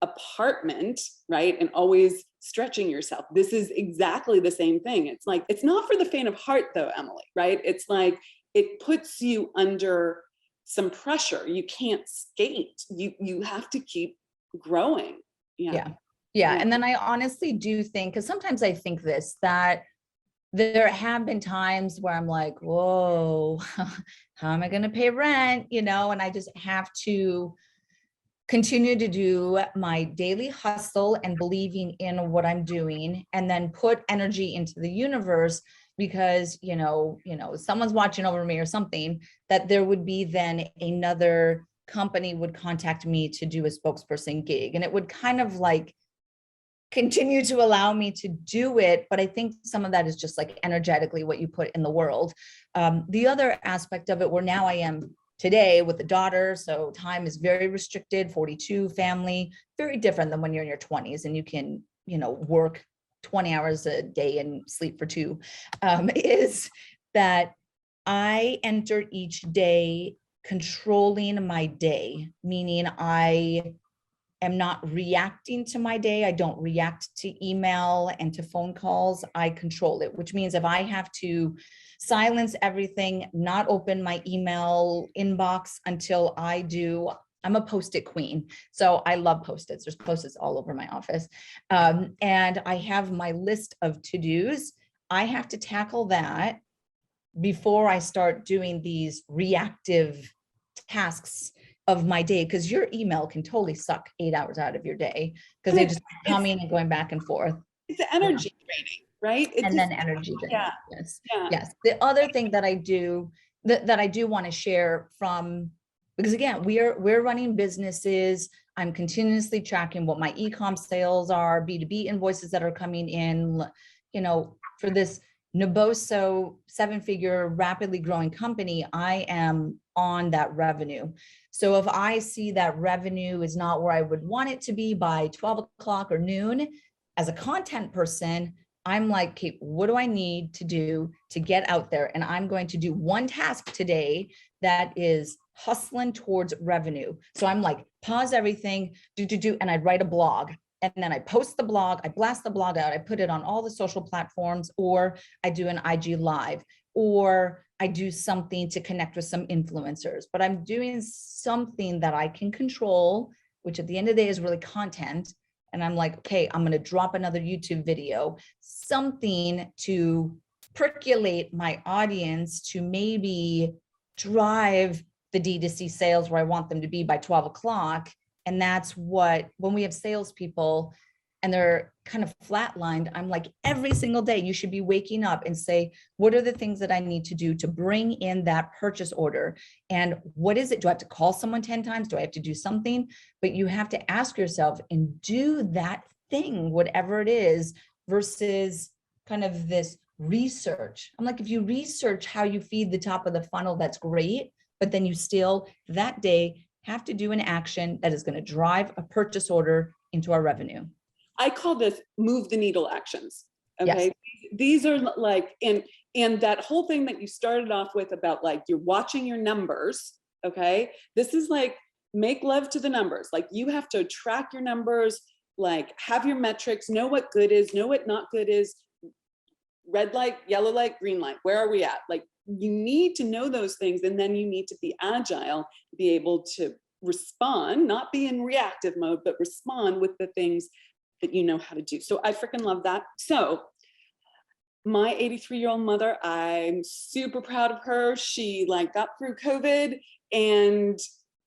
apartment, right, and always stretching yourself, this is exactly the same thing. It's like, it's not for the faint of heart though, Emily, right? It's like, it puts you under some pressure. You can't skate. You have to keep growing. Yeah. And then I honestly do think, because sometimes I think that there have been times where I'm like, whoa, how am I going to pay rent? And I just have to continue to do my daily hustle and believing in what I'm doing, and then put energy into the universe, because, someone's watching over me or something, that there would be then another company would contact me to do a spokesperson gig. And it would kind of like continue to allow me to do it. But I think some of that is just like energetically what you put in the world. The other aspect of it, where now I am today with a daughter, so time is very restricted, 42, family, very different than when you're in your 20s and you can, work 20 hours a day and sleep for 2, is that I enter each day controlling my day, meaning I am not reacting to my day. I don't react to email and to phone calls. I control it, which means if I have to silence everything, not open my email inbox until I'm a Post-it queen. So I love Post-its. There's Post-its all over my office. And I have my list of to-dos. I have to tackle that before I start doing these reactive tasks of my day, because your email can totally suck 8 hours out of your day, because they just coming and going back and forth. It's energy draining, right? And then energy draining. Yes. The other thing that I do that I do want to share from, because again, we're running businesses. I'm continuously tracking what my e-com sales are, B2B invoices that are coming in, for this Naboso 7-figure rapidly growing company. I am on that revenue. So if I see that revenue is not where I would want it to be by 12 o'clock or noon, as a content person, I'm like, okay, what do I need to do to get out there? And I'm going to do one task today that is hustling towards revenue. So I'm like, pause everything, and I write a blog. And then I post the blog, I blast the blog out, I put it on all the social platforms, or I do an IG live, or I do something to connect with some influencers. But I'm doing something that I can control, which at the end of the day is really content. And I'm like, okay, I'm going to drop another YouTube video, something to percolate my audience to maybe drive the D2C sales where I want them to be by 12 o'clock. And that's what, when we have salespeople and they're kind of flatlined, I'm like, every single day you should be waking up and say, what are the things that I need to do to bring in that purchase order? And what is it? Do I have to call someone 10 times? Do I have to do something? But you have to ask yourself and do that thing, whatever it is, versus kind of this research. I'm like, if you research how you feed the top of the funnel, that's great. But then you still that day have to do an action that is going to drive a purchase order into our revenue. I call this move the needle actions. Okay. Yes. These are like, and that whole thing that you started off with about like, you're watching your numbers. Okay. This is like, make love to the numbers. Like you have to track your numbers, like have your metrics, know what good is, know what not good is, red light, yellow light, green light. Where are we at? Like you need to know those things. And then you need to be agile, be able to respond, not be in reactive mode, but respond with the things that you know how to do. So I freaking love that. So my 83-year-old mother, I'm super proud of her. She like got through COVID and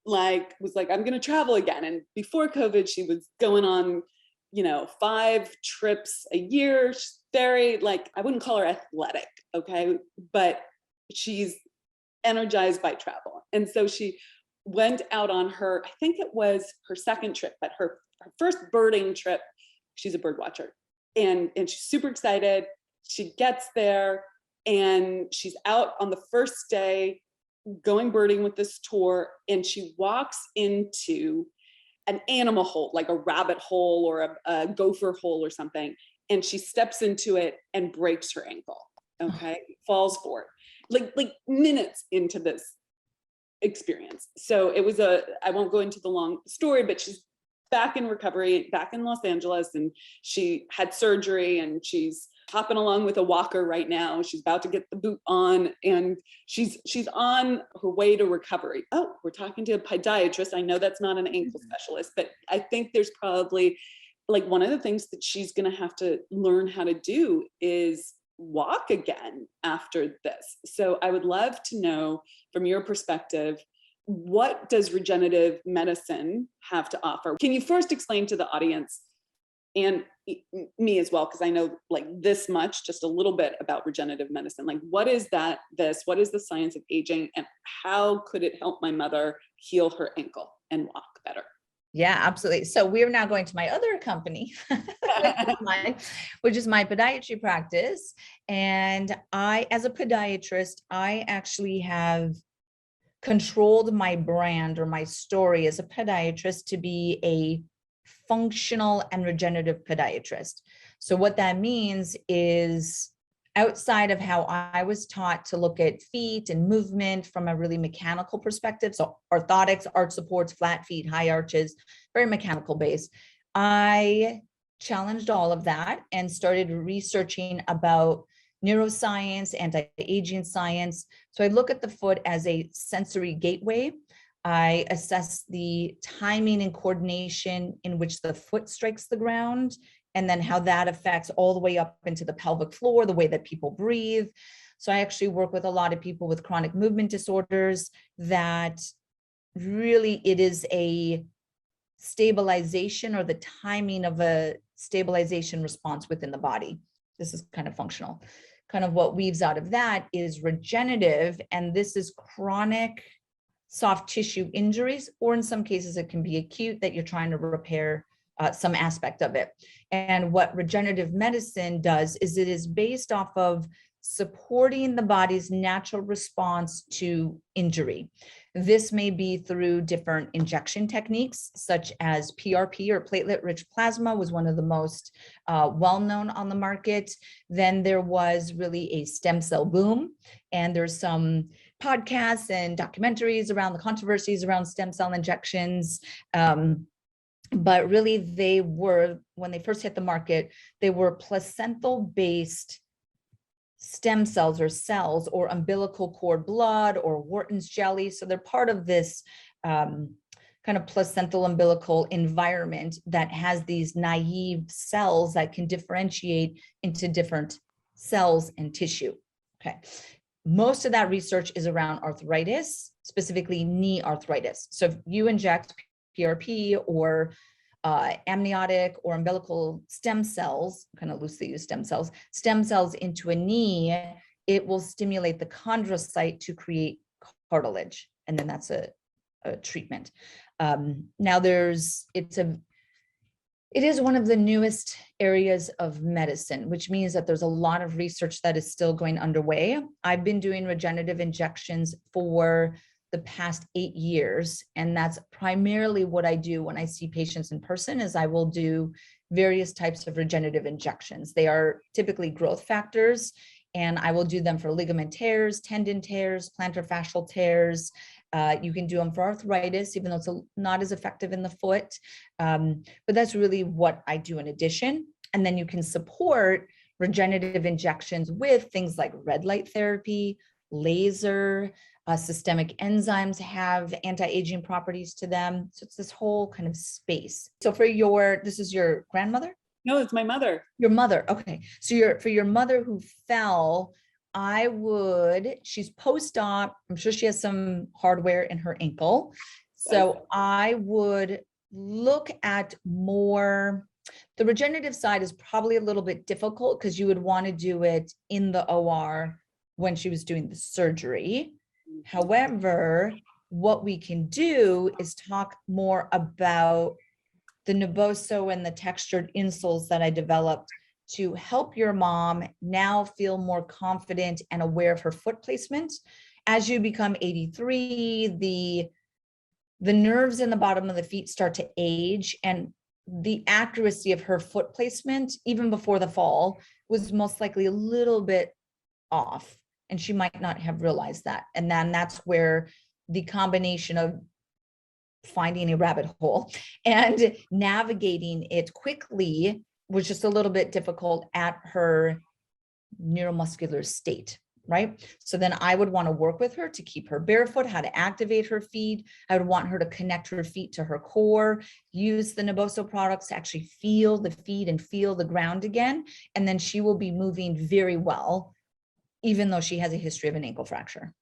like was like, I'm going to travel again. And before COVID, she was going on, 5 trips a year. She's very like, I wouldn't call her athletic. Okay. But she's energized by travel. And so she went out on her, I think it was her second trip, but her first birding trip. She's a bird watcher and she's super excited. She gets there and she's out on the first day going birding with this tour. And she walks into an animal hole, like a rabbit hole or a gopher hole or something. And she steps into it and breaks her ankle. Okay. Falls for it. Like minutes into this experience. So it was I won't go into the long story, but she's back in recovery, back in Los Angeles, and she had surgery and she's hopping along with a walker right now. She's about to get the boot on and she's on her way to recovery. Oh, we're talking to a podiatrist. I know that's not an ankle specialist, but I think there's probably like one of the things that she's going to have to learn how to do is walk again after this. So I would love to know from your perspective, what does regenerative medicine have to offer? Can you first explain to the audience and me as well, because I know like this much, just a little bit about regenerative medicine. Like what is what is the science of aging and how could it help my mother heal her ankle and walk better? Yeah, absolutely. So we're now going to my other company, which is my podiatry practice. And I, as a podiatrist, I actually have controlled my brand or my story as a podiatrist to be a functional and regenerative podiatrist. So what that means is outside of how I was taught to look at feet and movement from a really mechanical perspective. So orthotics, arch supports, flat feet, high arches, very mechanical base. I challenged all of that and started researching about neuroscience, anti-aging science. So I look at the foot as a sensory gateway. I assess the timing and coordination in which the foot strikes the ground, and then how that affects all the way up into the pelvic floor, the way that people breathe. So I actually work with a lot of people with chronic movement disorders that really it is a stabilization or the timing of a stabilization response within the body. This is kind of functional. Kind of what weaves out of that is regenerative, and this is chronic soft tissue injuries, or in some cases it can be acute that you're trying to repair some aspect of it. And what regenerative medicine does is it is based off of supporting the body's natural response to injury. This may be through different injection techniques, such as PRP or platelet-rich plasma was one of the most well-known on the market. Then there was really a stem cell boom, and there's some podcasts and documentaries around the controversies around stem cell injections. But really they were, when they first hit the market, they were placental-based stem cells or umbilical cord blood or Wharton's jelly. So they're part of this kind of placental umbilical environment that has these naive cells that can differentiate into different cells and tissue. Okay. Most of that research is around arthritis, specifically knee arthritis. So if you inject PRP or amniotic or umbilical stem cells, kind of loosely used stem cells into a knee, it will stimulate the chondrocyte to create cartilage. And then that's a treatment. Now it is one of the newest areas of medicine, which means that there's a lot of research that is still going underway. I've been doing regenerative injections for the past 8 years, and that's primarily what I do when I see patients in person. Is I will do various types of regenerative injections. They are typically growth factors, and I will do them for ligament tears, tendon tears, plantar fascial tears. You can do them for arthritis, even though it's not as effective in the foot. But that's really what I do in addition. And then you can support regenerative injections with things like red light therapy, laser, systemic enzymes have anti-aging properties to them. So it's this whole kind of space. So this is your grandmother? No, it's my mother. Your mother. Okay. So for your mother who fell, she's post-op. I'm sure she has some hardware in her ankle. So I would look at more, the regenerative side is probably a little bit difficult because you would want to do it in the OR when she was doing the surgery. However, what we can do is talk more about the Naboso and the textured insoles that I developed to help your mom now feel more confident and aware of her foot placement. As you become 83, the nerves in the bottom of the feet start to age, and the accuracy of her foot placement, even before the fall, was most likely a little bit off. And she might not have realized that. And then that's where the combination of finding a rabbit hole and navigating it quickly was just a little bit difficult at her neuromuscular state, right? So then I would want to work with her to keep her barefoot, how to activate her feet. I would want her to connect her feet to her core, use the Naboso products to actually feel the feet and feel the ground again. And then she will be moving very well, even though she has a history of an ankle fracture.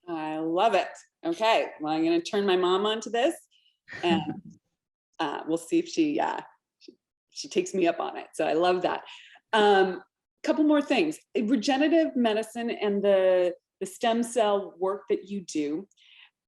I love it. Okay, well, I'm going to turn my mom onto this, and we'll see if she takes me up on it. So I love that. Couple more things. Regenerative medicine and the stem cell work that you do,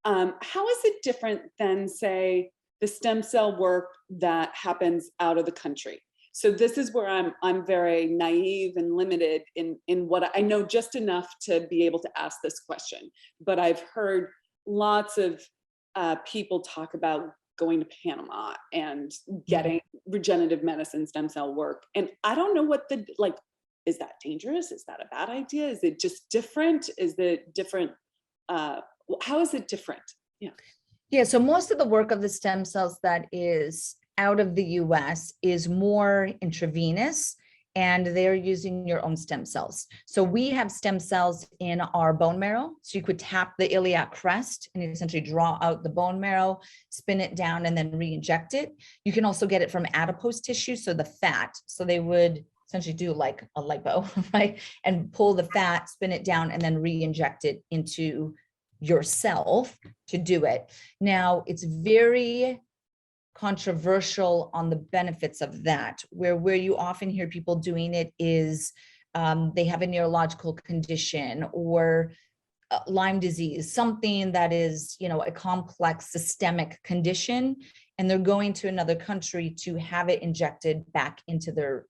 how is it different than, say, the stem cell work that happens out of the country? So this is where I'm very naive and limited in what I know, just enough to be able to ask this question. But I've heard lots of people talk about going to Panama and getting regenerative medicine stem cell work. And I don't know is that dangerous? Is that a bad idea? Is it just different? Is it different? How is it different? Yeah. Yeah. So most of the work of the stem cells that is out of the US is more intravenous, and they're using your own stem cells. So we have stem cells in our bone marrow. So you could tap the iliac crest and essentially draw out the bone marrow, spin it down, and then re-inject it. You can also get it from adipose tissue, so the fat. So they would essentially do like a lipo, right? And pull the fat, spin it down, and then re-inject it into yourself to do it. Now, it's very controversial on the benefits of that, where you often hear people doing it is they have a neurological condition or Lyme disease, something that is, a complex systemic condition, and they're going to another country to have it injected back into their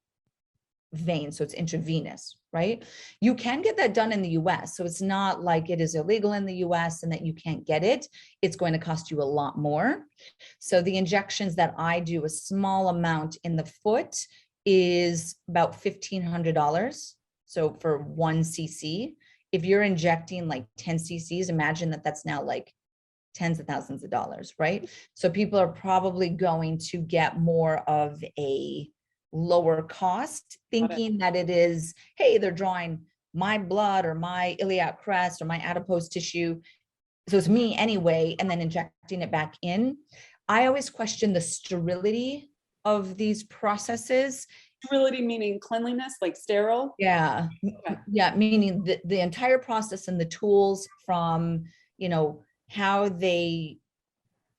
vein. So it's intravenous, right? You can get that done in the US. So it's not like it is illegal in the US and that you can't get it. It's going to cost you a lot more. So the injections that I do, a small amount in the foot, is about $1,500. So for 1 cc, if you're injecting like 10 cc's, imagine that that's now like tens of thousands of dollars, right? So people are probably going to get more of a lower cost, thinking that it is, hey, they're drawing my blood or my iliac crest or my adipose tissue, so it's me anyway, and then injecting it back in. I always question the sterility of these processes. Sterility meaning cleanliness, like sterile? Yeah. Okay. Yeah. Meaning the entire process and the tools from, how they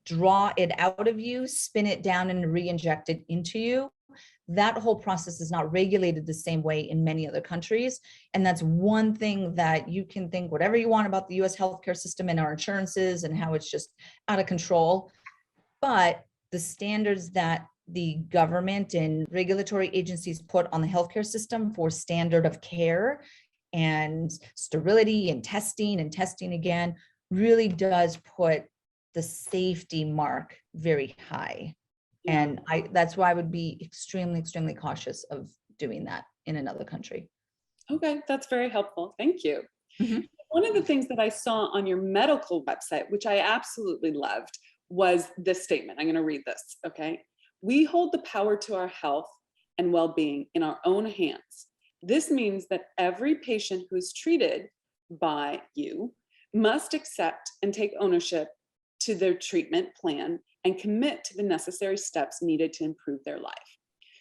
draw it out of you, spin it down and re-inject it into you. That whole process is not regulated the same way in many other countries. And that's one thing that you can think whatever you want about the US healthcare system and our insurances and how it's just out of control. But the standards that the government and regulatory agencies put on the healthcare system for standard of care and sterility and testing again really does put the safety mark very high. Yeah. And that's why I would be extremely, extremely cautious of doing that in another country. Okay, that's very helpful. Thank you. Mhm. One of the things that I saw on your medical website, which I absolutely loved, was this statement. I'm going to read this. Okay. We hold the power to our health and well-being in our own hands. This means that every patient who is treated by you must accept and take ownership to their treatment plan and commit to the necessary steps needed to improve their life.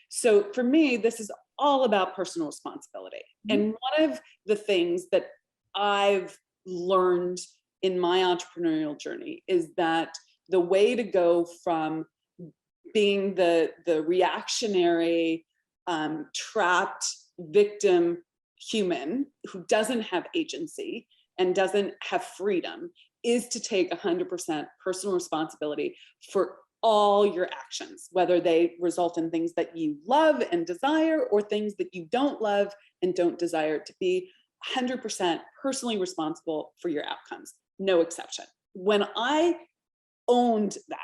So for me, this is all about personal responsibility. Mhm. And one of the things that I've learned in my entrepreneurial journey is that the way to go from being the reactionary, trapped victim human who doesn't have agency and doesn't have freedom is to take 100% personal responsibility for all your actions, whether they result in things that you love and desire or things that you don't love and don't desire, to be 100% personally responsible for your outcomes, no exception. When I owned that,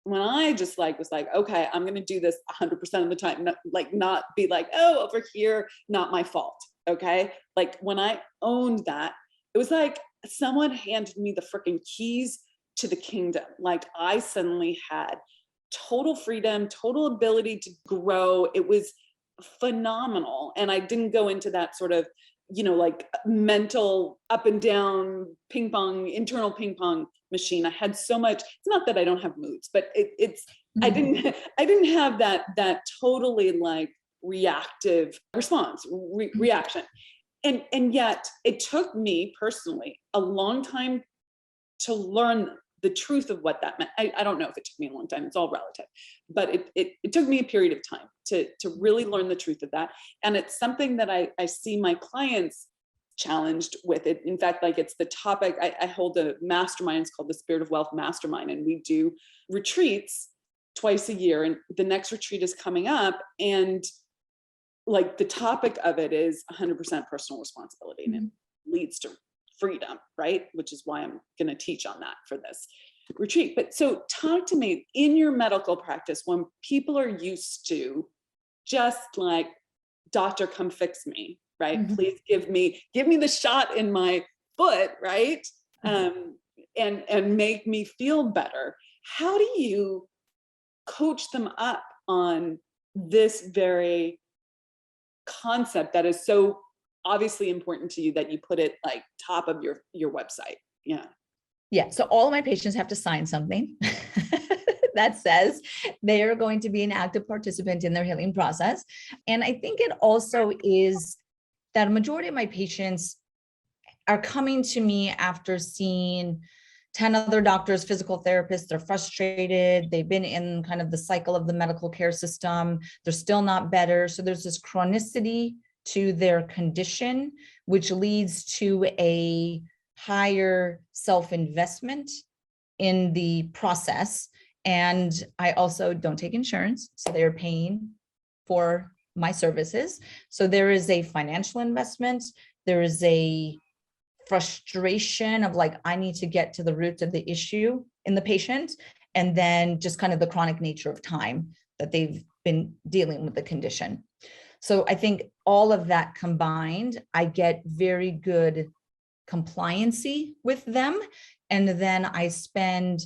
when I just was like, okay, I'm going to do this 100% of the time, not be like, oh, over here, not my fault. Okay. Like when I owned that, it was like someone handed me the freaking keys to the kingdom. Like I suddenly had total freedom, total ability to grow. It was phenomenal. And I didn't go into that sort of, like mental up and down internal ping pong machine. I had so much. It's not that I don't have moods, but it's I didn't have that totally like reactive response, reaction. And yet it took me personally a long time to learn the truth of what that meant. I don't know if it took me a long time, it's all relative, but it took me a period of time to really learn the truth of that. And it's something that I see my clients challenged with it. In fact, like it's the topic, I hold a mastermind, it's called the Spirit of Wealth Mastermind. And we do retreats twice a year. And the next retreat is coming up. And like the topic of it is 100% personal responsibility. And it leads to freedom, right? Which is why I'm going to teach on that for this retreat. But so talk to me in your medical practice, when people are used to just like, doctor, come fix me, right? Please give me the shot in my foot, right? And make me feel better. How do you coach them up on this very concept that is so obviously important to you that you put it like top of your website? Yeah. So all of my patients have to sign something that says they are going to be an active participant in their healing process. And I think it also is that a majority of my patients are coming to me after seeing 10 other doctors, physical therapists. They're frustrated. They've been in kind of the cycle of the medical care system. They're still not better. So there's this chronicity to their condition, which leads to a higher self-investment in the process. And I also don't take insurance, so they're paying for my services. So there is a financial investment. There is a frustration of like, I need to get to the root of the issue in the patient, and then just kind of the chronic nature of time that they've been dealing with the condition. So I think all of that combined, I get very good compliancy with them. And then I spend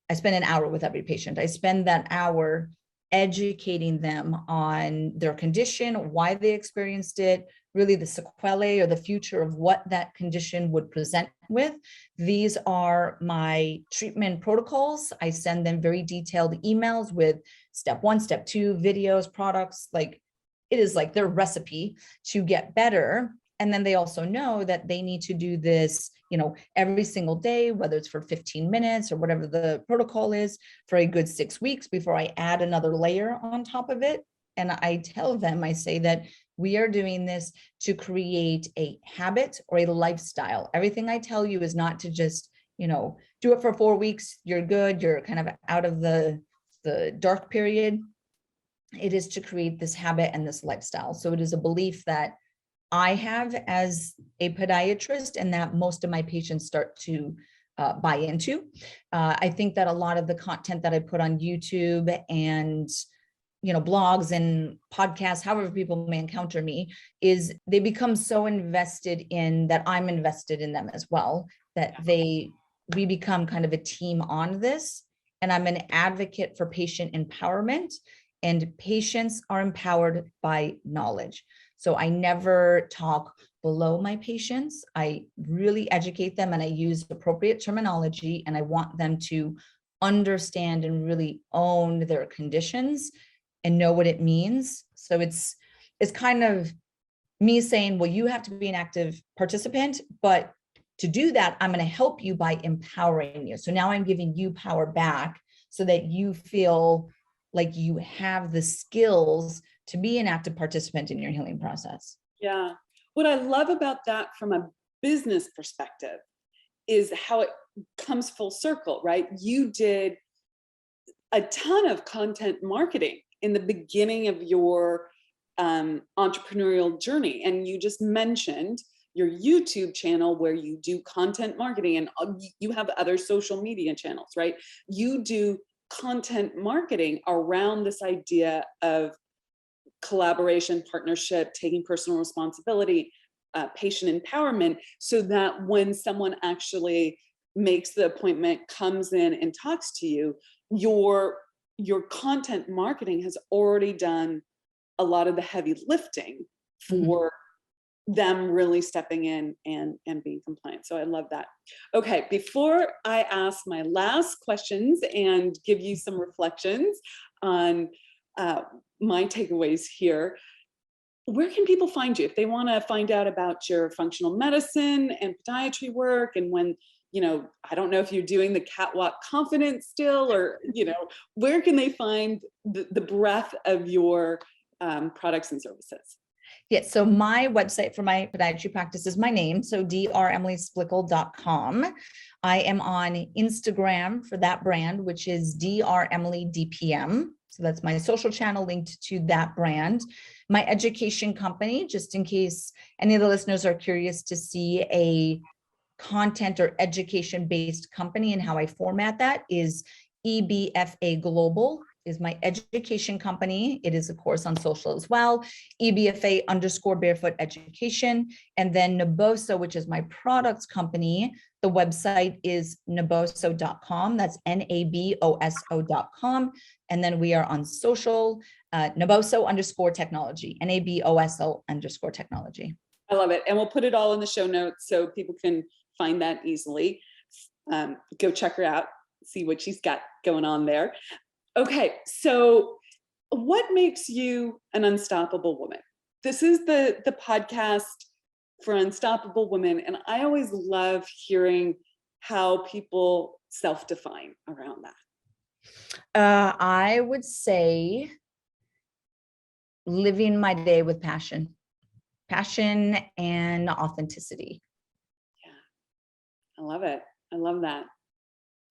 an hour with every patient. I spend that hour educating them on their condition, why they experienced it, really the sequelae or the future of what that condition would present with. These are my treatment protocols. I send them very detailed emails with step 1, step 2, videos, products. Like, it is like their recipe to get better. And then they also know that they need to do this, every single day, whether it's for 15 minutes or whatever the protocol is, for a good 6 weeks before I add another layer on top of it. And I tell them, I say that we are doing this to create a habit or a lifestyle. Everything I tell you is not to just, do it for 4 weeks, you're good, you're kind of out of the dark period. It is to create this habit and this lifestyle. So it is a belief that I have as a podiatrist and that most of my patients start to buy into. I think that a lot of the content that I put on YouTube and blogs and podcasts, however people may encounter me, is they become so invested in that I'm invested in them as well, that we become kind of a team on this. And I'm an advocate for patient empowerment, and patients are empowered by knowledge. So I never talk below my patients. I really educate them and I use appropriate terminology, and I want them to understand and really own their conditions and know what it means. So it's kind of me saying, well, you have to be an active participant, but to do that, I'm going to help you by empowering you. So now I'm giving you power back so that you feel like you have the skills to be an active participant in your healing process. Yeah. What I love about that from a business perspective is how it comes full circle, right? You did a ton of content marketing in the beginning of your entrepreneurial journey. And you just mentioned your YouTube channel where you do content marketing, and you have other social media channels, right? You do content marketing around this idea of collaboration, partnership, taking personal responsibility, patient empowerment, so that when someone actually makes the appointment, comes in and talks to you, your content marketing has already done a lot of the heavy lifting for them really stepping in and being compliant. So I love that. Okay, before I ask my last questions and give you some reflections on my takeaways here, where can people find you if they want to find out about your functional medicine and podiatry work? And when, I don't know if you're doing the Catwalk Confidence still, or, where can they find the breadth of your products and services? Yeah, so my website for my podiatry practice is my name, so dremilysplichal.com. I am on Instagram for that brand, which is dremilydpm. So that's my social channel linked to that brand. My education company, just in case any of the listeners are curious to see a content or education-based company and how I format that, is EBFA Global is my education company. It is, of course, on social as well. EBFA_barefoot education. And then Naboso, which is my products company. The website is naboso.com. That's NABOSO.com. And then we are on social, Naboso_technology, NABOSO_technology. I love it. And we'll put it all in the show notes so people can find that easily. Go check her out, see what she's got going on there. Okay, so what makes you an unstoppable woman? This is the podcast for unstoppable women, and I always love hearing how people self-define around that. I would say living my day with passion and authenticity. Yeah, I love it. I love that.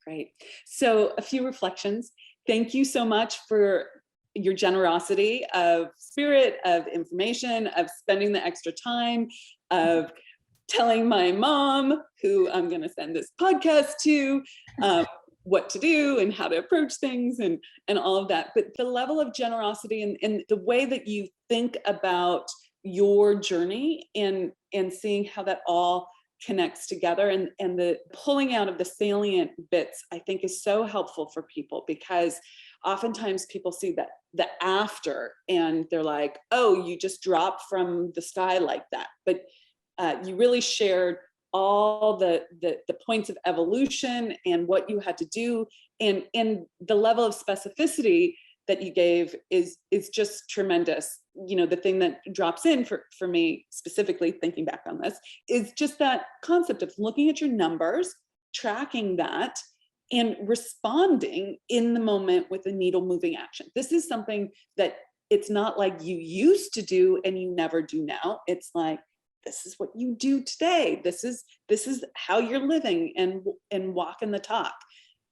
Great. So a few reflections. Thank you so much for your generosity of spirit, of information, of spending the extra time, of telling my mom, who I'm going to send this podcast to, what to do and how to approach things and all of that. But the level of generosity and the way that you think about your journey and seeing how that all connects together and the pulling out of the salient bits, I think is so helpful for people, because oftentimes people see that the after and they're like, oh, you just dropped from the sky like that. But you really shared all the points of evolution and what you had to do, and the level of specificity that you gave is just tremendous. You know, the thing that drops in for me specifically, thinking back on this, is just that concept of looking at your numbers, tracking that, and responding in the moment with a needle moving action. This is something that it's not like you used to do and you never do now. It's like, this is what you do today. This is how you're living and walking the talk,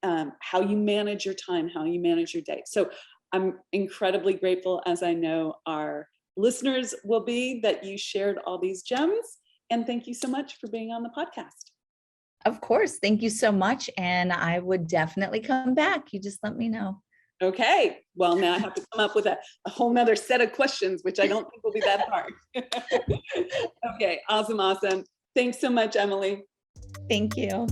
how you manage your time, how you manage your day. So I'm incredibly grateful, as I know our listeners will be, that you shared all these gems. And thank you so much for being on the podcast. Of course. Thank you so much. And I would definitely come back. You just let me know. Okay. Well, now I have to come up with a whole nother set of questions, which I don't think will be that hard. Okay. Awesome. Thanks so much, Emily. Thank you.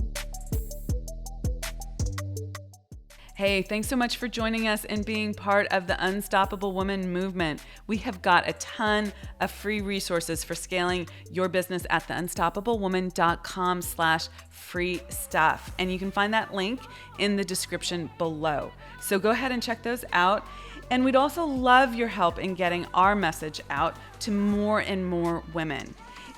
Hey, thanks so much for joining us and being part of the Unstoppable Woman movement. We have got a ton of free resources for scaling your business at theunstoppablewoman.com/free stuff. And you can find that link in the description below. So go ahead and check those out. And we'd also love your help in getting our message out to more and more women.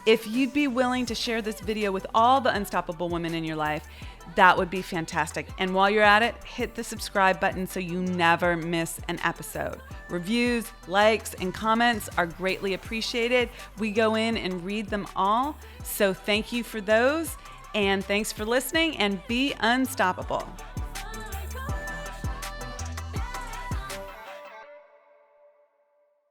If you'd be willing to share this video with all the unstoppable women in your life, that would be fantastic. And while you're at it, hit the subscribe button so you never miss an episode. Reviews, likes, and comments are greatly appreciated. We go in and read them all. So thank you for those. And thanks for listening, and be unstoppable.